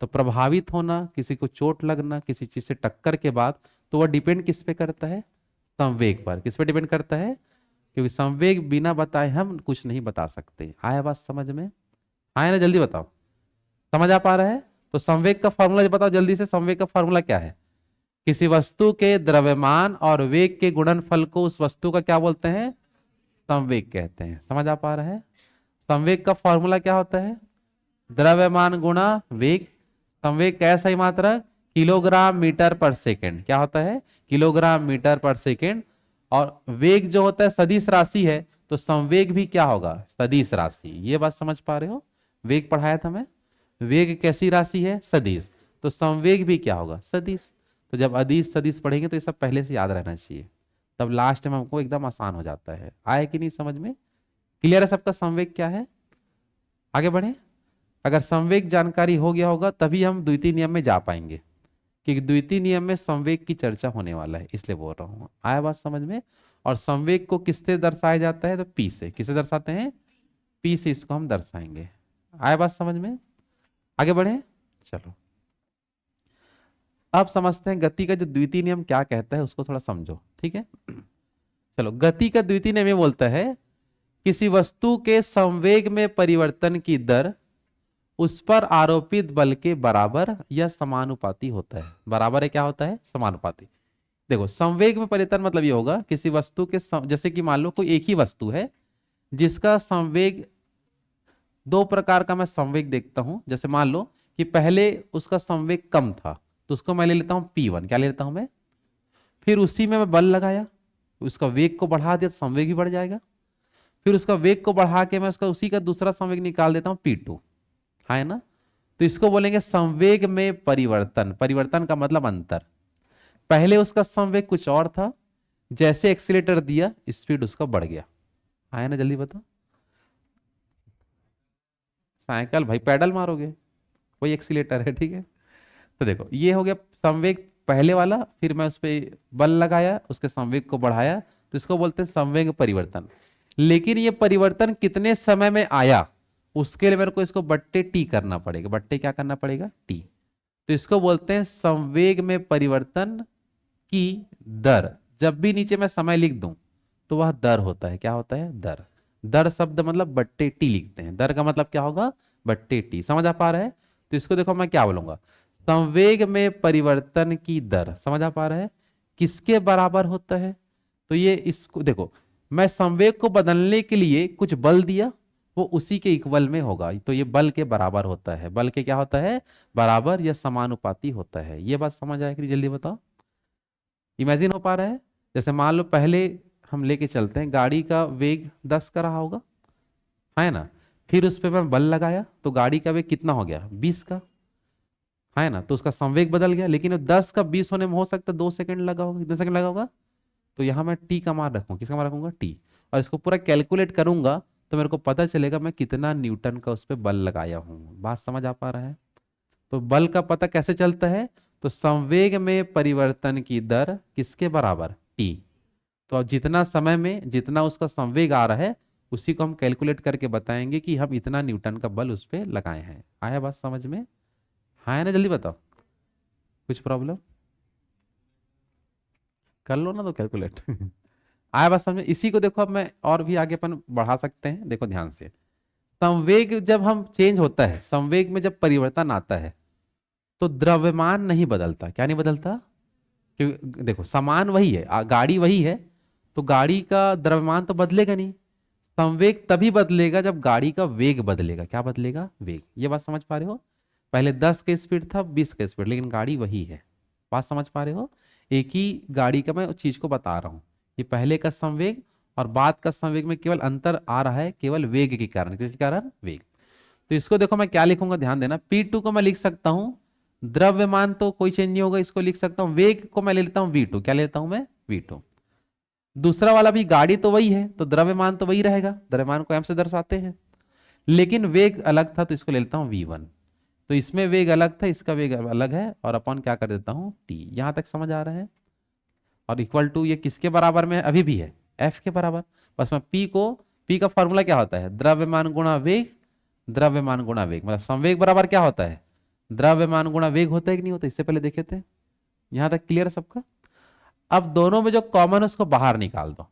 तो प्रभावित होना, किसी को चोट लगना, किसी चीज से टक्कर के बाद, तो वह डिपेंड किस पे करता है? संवेग पर। किस पे डिपेंड करता है? क्योंकि संवेग बिना बताए हम कुछ नहीं बता सकते। आया बात समझ में? आया ना? जल्दी बताओ। समझ आ पा रहा है? तो संवेग का फॉर्मूला बताओ जल्दी से। संवेग का फॉर्मूला क्या है? किसी वस्तु के द्रव्यमान और वेग के गुणनफल को उस वस्तु का क्या बोलते हैं? संवेग कहते हैं। समझ आ पा रहा है? संवेग का फॉर्मूला क्या होता है? द्रव्यमान गुणा वेग। संवेग कैसा ही मात्रक? किलोग्राम मीटर पर सेकेंड। क्या होता है? किलोग्राम मीटर पर सेकेंड। और वेग जो होता है सदिश राशि है, तो संवेग भी क्या होगा? सदिश राशि। ये बात समझ पा रहे हो? वेग पढ़ाया था मैं। वेग कैसी राशि है? सदिश। तो संवेग भी क्या होगा? सदिश। तो जब अदिश सदिश पढ़ेंगे तो ये सब पहले से याद रहना चाहिए, तब लास्ट में हमको एकदम आसान हो जाता है। आए कि नहीं समझ में? क्लियर है सबका संवेग क्या है? आगे बढ़े। अगर संवेग जानकारी हो गया होगा तभी हम द्वितीय नियम में जा पाएंगे, क्योंकि द्वितीय नियम में संवेग की चर्चा होने वाला है, इसलिए बोल रहा हूं। आया बात समझ में? और संवेग को किससे दर्शाया जाता है? तो पी से। किसे दर्शाते हैं? पी से इसको हम दर्शाएंगे। आया बात समझ में? आगे बढ़े। चलो अब समझते हैं गति का जो द्वितीय नियम क्या कहता है, उसको थोड़ा समझो, ठीक है। चलो, गति का द्वितीय नियम ये बोलता है किसी वस्तु के संवेग में परिवर्तन की दर उस पर आरोपित बल के बराबर या समानुपाती होता है। बराबर है क्या होता है? समानुपाती। देखो, संवेग में परिवर्तन मतलब ये होगा किसी वस्तु के जैसे कि मान लो कोई एक ही वस्तु है जिसका संवेग, दो प्रकार का मैं संवेग देखता हूं। जैसे मान लो कि पहले उसका संवेग कम था, तो उसको मैं ले लेता हूं P1। क्या ले लेता हूं मैं? फिर उसी में मैं बल लगाया, उसका वेग को बढ़ा दिया तो संवेग भी बढ़ जाएगा। फिर उसका वेग को बढ़ा के मैं उसका उसी का दूसरा संवेग निकाल देता हूं P2। है ना? तो इसको बोलेंगे संवेग में परिवर्तन। परिवर्तन का मतलब अंतर। पहले उसका संवेग कुछ और था, जैसे एक्सीलेटर दिया स्पीड उसका बढ़ गया। आया ना? जल्दी बताओ। साइकिल भाई पैडल मारोगे, वही एक्सीलेटर है, ठीक है। तो देखो ये हो गया संवेग पहले वाला, फिर मैं उस पर बल लगाया, उसके संवेग को बढ़ाया, तो इसको बोलते हैं संवेग परिवर्तन। लेकिन ये परिवर्तन कितने समय में आया, उसके लिए मेरे को इसको बट्टे टी करना पड़ेगा। बट्टे क्या करना पड़ेगा? टी। तो इसको बोलते हैं संवेग में परिवर्तन की दर। जब भी नीचे मैं समय लिख दूं तो वह दर होता है। क्या होता है? दर। दर शब्द मतलब बट्टे टी लिखते हैं। दर का मतलब क्या होगा? बट्टे टी। समझ आ पा रहा है? तो इसको देखो मैं क्या बोलूंगा, संवेग में परिवर्तन की दर। समझ आ पा रहा है? किसके बराबर होता है? तो ये इसको देखो, मैं संवेग को बदलने के लिए कुछ बल दिया, वो उसी के इक्वल में होगा, तो ये बल के बराबर होता है। बल के क्या होता है? बराबर या समानुपाती होता है। ये बात समझ आएगी? जल्दी बताओ। इमेजिन हो पा रहा है? जैसे मान लो पहले हम लेके चलते हैं, गाड़ी का वेग 10 का रहा होगा, है ना। फिर उस पर मैं बल लगाया तो गाड़ी का वेग कितना हो गया? 20 का, है ना। तो उसका संवेग बदल गया, लेकिन वो 10 का 20 होने में हो सकता है 2 सेकंड लगा होगा। कितने सेकंड लगा होगा? तो यहाँ मैं टी का मान रखूँ। किसका मान रखूंगा? टी। और इसको पूरा कैलकुलेट करूंगा तो मेरे को पता चलेगा मैं कितना न्यूटन का उस पर बल लगाया हूँ। बात समझ आ पा रहा है? तो बल का पता कैसे चलता है? तो संवेग में परिवर्तन की दर किसके बराबर? टी। तो अब जितना समय में जितना उसका संवेग आ रहा है, उसी को हम कैलकुलेट करके बताएंगे कि हम इतना न्यूटन का बल उस पर लगाए हैं। आया बात समझ में? हाँ है ना? जल्दी बताओ। कुछ प्रॉब्लम? कर लो ना तो कैलकुलेट। आया बात समझ में? इसी को देखो अब मैं और भी आगे अपन बढ़ा सकते हैं। देखो ध्यान से, संवेग जब हम चेंज होता है, संवेग में जब परिवर्तन आता है तो द्रव्यमान नहीं बदलता। क्या नहीं बदलता? क्योंकि देखो समान वही है, गाड़ी वही है, तो गाड़ी का द्रव्यमान तो बदलेगा नहीं। संवेग तभी बदलेगा जब गाड़ी का वेग बदलेगा। क्या बदलेगा? वेग। ये बात समझ पा रहे हो? पहले 10 का स्पीड था, 20 का स्पीड, लेकिन गाड़ी वही है। बात समझ पा रहे हो? एक ही गाड़ी का मैं उस चीज को बता रहा हूं। ये पहले का संवेग और बाद का संवेग में केवल अंतर आ रहा है, केवल वेग के कारण। किसके कारण? वेग। तो इसको देखो मैं क्या लिखूंगा, ध्यान देना। P2 को मैं लिख सकता हूं, द्रव्यमान तो कोई चेंज नहीं होगा, इसको लिख सकता हूं। वेग को मैं ले लेता हूं V2। क्या लेता हूं मैं? V2। दूसरा वाला भी गाड़ी तो वही है, तो द्रव्यमान तो वही रहेगा, द्रव्यमान को m से दर्शाते हैं, लेकिन वेग अलग था, तो इसको ले लेता हूं V1। तो इसमें वेग अलग था, इसका वेग अलग है, और अपन क्या कर देता हूं t। यहां तक समझ आ रहा है? और इक्वल टू ये किसके बराबर में अभी भी है? f के बराबर। बस मैं p का फॉर्मूला क्या होता है? द्रव्यमान गुणा वेग, द्रव्यमान गुणा वेग, मतलब संवेग बराबर क्या होता है? द्रव्यमान गुणा वेग होता है कि नहीं होता? इससे पहले देखे थे। यहां तक क्लियर है सबका? अब दोनों में जो कॉमन है उसको बाहर निकाल दो।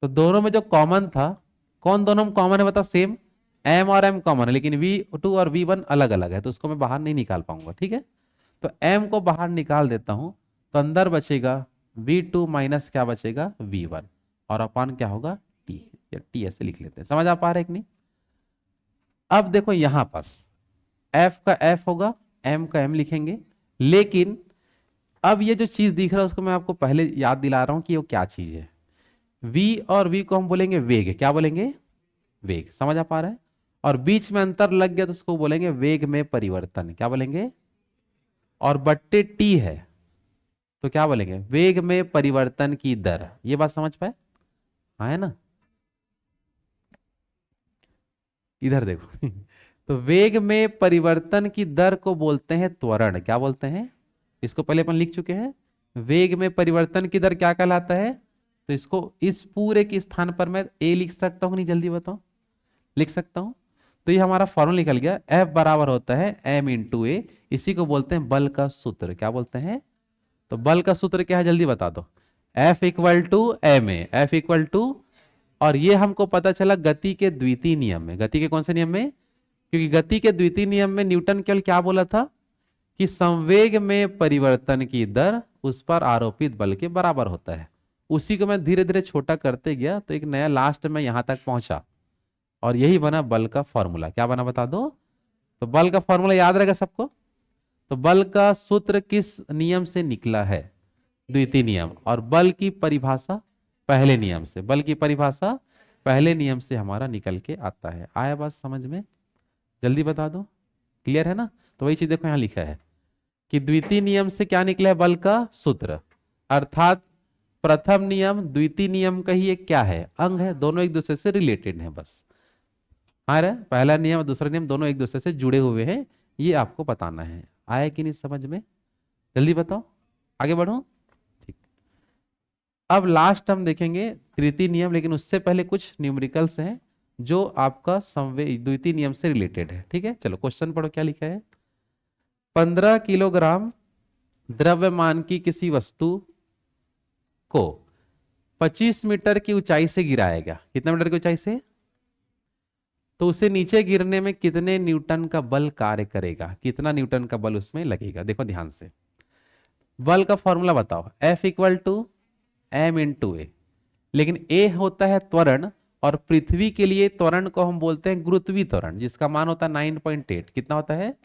तो दोनों में जो कॉमन था, कौन दोनों में कॉमन है बताओ? सेम, m और m कॉमन है, लेकिन V2 और V1 अलग अलग है, तो उसको मैं बाहर नहीं निकाल पाऊंगा। ठीक है, तो m को बाहर निकाल देता हूं, तो अंदर बचेगा V2 माइनस क्या बचेगा? V1, और अपान क्या होगा? t। या t ऐसे लिख लेते हैं। समझ आ पा रहा है कि नहीं? अब देखो यहां पास f का f होगा, m का m लिखेंगे, लेकिन अब ये जो चीज दिख रहा है उसको मैं आपको पहले याद दिला रहा हूं कि वो क्या चीज है। v और v को हम बोलेंगे वेग। क्या बोलेंगे? वेग। समझ आ पा रहा है? और बीच में अंतर लग गया तो उसको बोलेंगे वेग में परिवर्तन। क्या बोलेंगे? और बट्टे t है, तो क्या बोलेंगे? वेग में परिवर्तन की दर। ये बात समझ पाए? हाँ है ना? इधर देखो तो वेग में परिवर्तन की दर को बोलते हैं त्वरण। क्या बोलते हैं? इसको पहले अपन लिख चुके हैं। वेग में परिवर्तन की दर क्या कहलाता है? तो इसको इस पूरे के स्थान पर मैं a लिख सकता हूं, नहीं जल्दी बताओ? लिख सकता हूं। तो ये हमारा फॉर्मूला निकल गया, F बराबर होता है m इंटू ए। इसी को बोलते हैं बल का सूत्र। क्या बोलते हैं? तो बल का सूत्र क्या है, जल्दी बता दो? F equal to M A. F equal to, और ये हमको पता चला गति के द्वितीय नियम में। गति के कौन से नियम में? क्योंकि गति के द्वितीय नियम में न्यूटन केवल क्या बोला था कि संवेग में परिवर्तन की दर उस पर आरोपित बल के बराबर होता है। उसी को मैं धीरे धीरे छोटा करते गया, तो एक नया लास्ट में यहां तक पहुंचा, और यही बना बल का फॉर्मूला। क्या बना बता दो? तो बल का फॉर्मूला याद रहेगा सबको? तो बल का सूत्र किस नियम से निकला है? द्वितीय नियम। और बल की परिभाषा पहले नियम से। बल की परिभाषा पहले नियम से हमारा निकल के आता है। आया बात समझ में? जल्दी बता दो। क्लियर है ना? तो वही चीज देखो यहां लिखा है कि द्वितीय नियम से क्या निकला है? बल का सूत्र। अर्थात प्रथम नियम द्वितीय नियम का ही एक क्या है? अंग है। दोनों एक दूसरे से रिलेटेड है बस। हाँ रे, पहला नियम और दूसरा नियम दोनों एक दूसरे से जुड़े हुए हैं, ये आपको बताना है। आया कि नहीं समझ में? जल्दी बताओ, आगे बढ़ो। ठीक। अब लास्ट हम देखेंगे तृतीय नियम, लेकिन उससे पहले कुछ न्यूमेरिकल्स हैं जो आपका संवेग द्वितीय नियम से रिलेटेड है। ठीक है, चलो क्वेश्चन पढ़ो क्या लिखा है। 15 किलोग्राम द्रव्यमान की किसी वस्तु को 25 मीटर की ऊंचाई से गिराया गया। कितना मीटर की ऊंचाई से? तो उसे नीचे गिरने में कितने न्यूटन का बल कार्य करेगा? कितना न्यूटन का बल उसमें लगेगा? देखो ध्यान से, बल का फॉर्मूला बताओ। F equal to M into A, लेकिन ए होता है त्वरण, और पृथ्वी के लिए त्वरण को हम बोलते हैं गुरुत्वीय त्वरण, जिसका मान होता है 9.8। कितना होता है?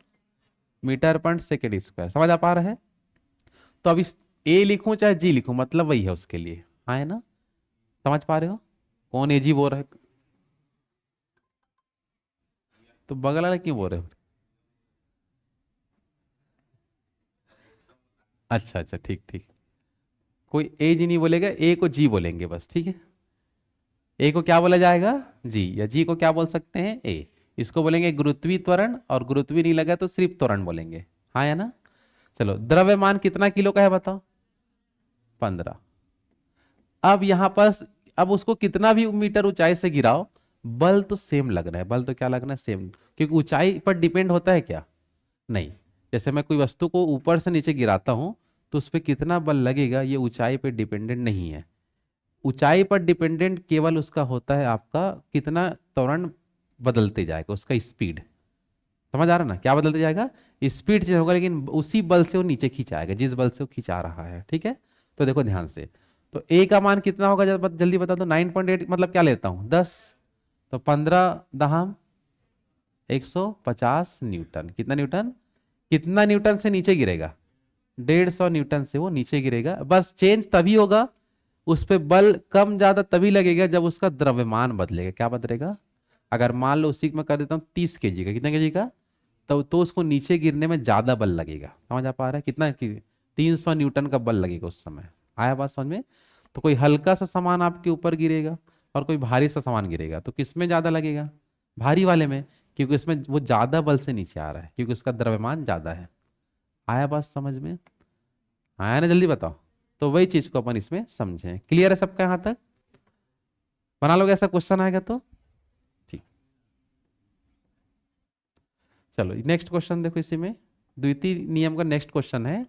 मीटर पर सेकेंड स्क्वायर। समझ आ पा रहा है? तो अब इस ए लिखूं चाहे जी लिखूं, मतलब वही है उसके लिए। हाँ है ना? समझ पा रहे हो? कौन ए जी बोल रहा है? तो बगल वाला क्यों बोल रहे हो? अच्छा अच्छा, ठीक ठीक। कोई ए जी नहीं बोलेगा, ए को जी बोलेंगे बस। ठीक है, ए को क्या बोला जाएगा? जी। या जी को क्या बोल सकते हैं? ए। इसको बोलेंगे गुरुत्वीय त्वरण, और गुरुत्वीय नहीं लगा तो सिर्फ त्वरण बोलेंगे। हाँ है ना? चलो, द्रव्यमान कितना किलो का है बताओ? 15। अब यहां पास, अब उसको कितना भी मीटर ऊंचाई से गिराओ, बल तो सेम लगना है। बल तो क्या लगना है? सेम। क्योंकि ऊंचाई पर डिपेंड होता है क्या? नहीं। जैसे मैं कोई वस्तु को ऊपर से नीचे गिराता हूं, तो उस पर कितना बल लगेगा ये ऊंचाई पर डिपेंडेंट नहीं है। ऊंचाई पर डिपेंडेंट केवल उसका होता है आपका कितना त्वरण बदलते जाएगा, उसका स्पीड। समझ आ रहा ना, क्या बदलते जाएगा, स्पीड चेंज होगा, लेकिन उसी बल से वो नीचे खींचाएगा जिस बल से वो खींचा रहा है। ठीक है, तो देखो ध्यान से, तो ए का मान कितना होगा, जल्दी बता दो। 9.8 मतलब क्या लेता हूं 10, तो 15 दहम 150 न्यूटन। कितना न्यूटन, कितना न्यूटन से नीचे गिरेगा, 150 न्यूटन से वो नीचे गिरेगा। बस चेंज तभी होगा, उस पर बल कम ज्यादा तभी लगेगा जब उसका द्रव्यमान बदलेगा। क्या बदलेगा, अगर मान लो उसी में कर देता हूँ 30 केजी का, कितने केजी का, तो उसको नीचे गिरने में ज्यादा बल लगेगा। समझ आ पा रहा है, कितना 300 न्यूटन का बल लगेगा उस समय। आया बात समझ में। तो कोई हल्का सा सामान आपके ऊपर गिरेगा और कोई भारी सा सामान गिरेगा, तो किसमें ज्यादा लगेगा, भारी वाले में, क्योंकि उसमें वो ज्यादा बल से नीचे आ रहा है, क्योंकि उसका द्रव्यमान ज्यादा है। आया बात समझ में, आया ना, जल्दी बताओ। तो वही चीज को अपन इसमें समझें। क्लियर है सबका यहां तक, बना लोगे ऐसा क्वेश्चन आएगा तो ठीक। चलो नेक्स्ट क्वेश्चन देखो, इसी में द्वितीय नियम का नेक्स्ट क्वेश्चन है।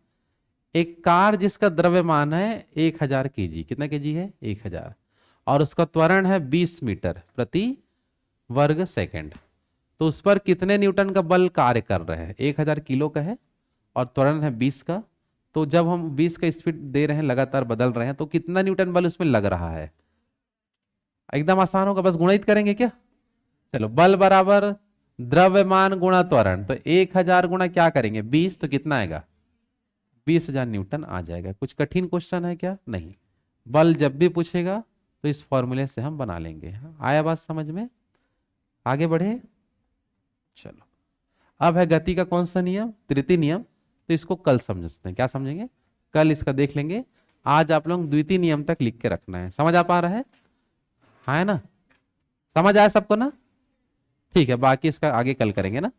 एक कार जिसका द्रव्यमान है 1000 केजी, कितना केजी है 1000, और उसका त्वरण है 20 मीटर प्रति वर्ग सेकंड, तो उस पर कितने न्यूटन का बल कार्य कर रहे हैं। 1000 किलो का है और त्वरण है 20 का, तो जब हम 20 का स्पीड दे रहे हैं, लगातार बदल रहे हैं, तो कितना न्यूटन बल उसमें लग रहा है। एकदम आसान होगा, बस गुणित करेंगे क्या। चलो, बल बराबर द्रव्यमान गुणा त्वरण, तो 1000 गुणा क्या करेंगे 20, तो कितना आएगा 20,000 न्यूटन आ जाएगा। कुछ कठिन क्वेश्चन है क्या, नहीं। बल जब भी पूछेगा तो इस फॉर्मूले से हम बना लेंगे। आया बात समझ में, आगे बढ़े। चलो, अब है गति का कौन सा नियम, तृतीय नियम, तो इसको कल समझते हैं। क्या समझेंगे, कल इसका देख लेंगे। आज आप लोग द्वितीय नियम तक लिख के रखना है। समझ आ पा रहा है, हाँ है ना, समझ आया सबको ना, ठीक है, बाकी इसका आगे कल करेंगे ना।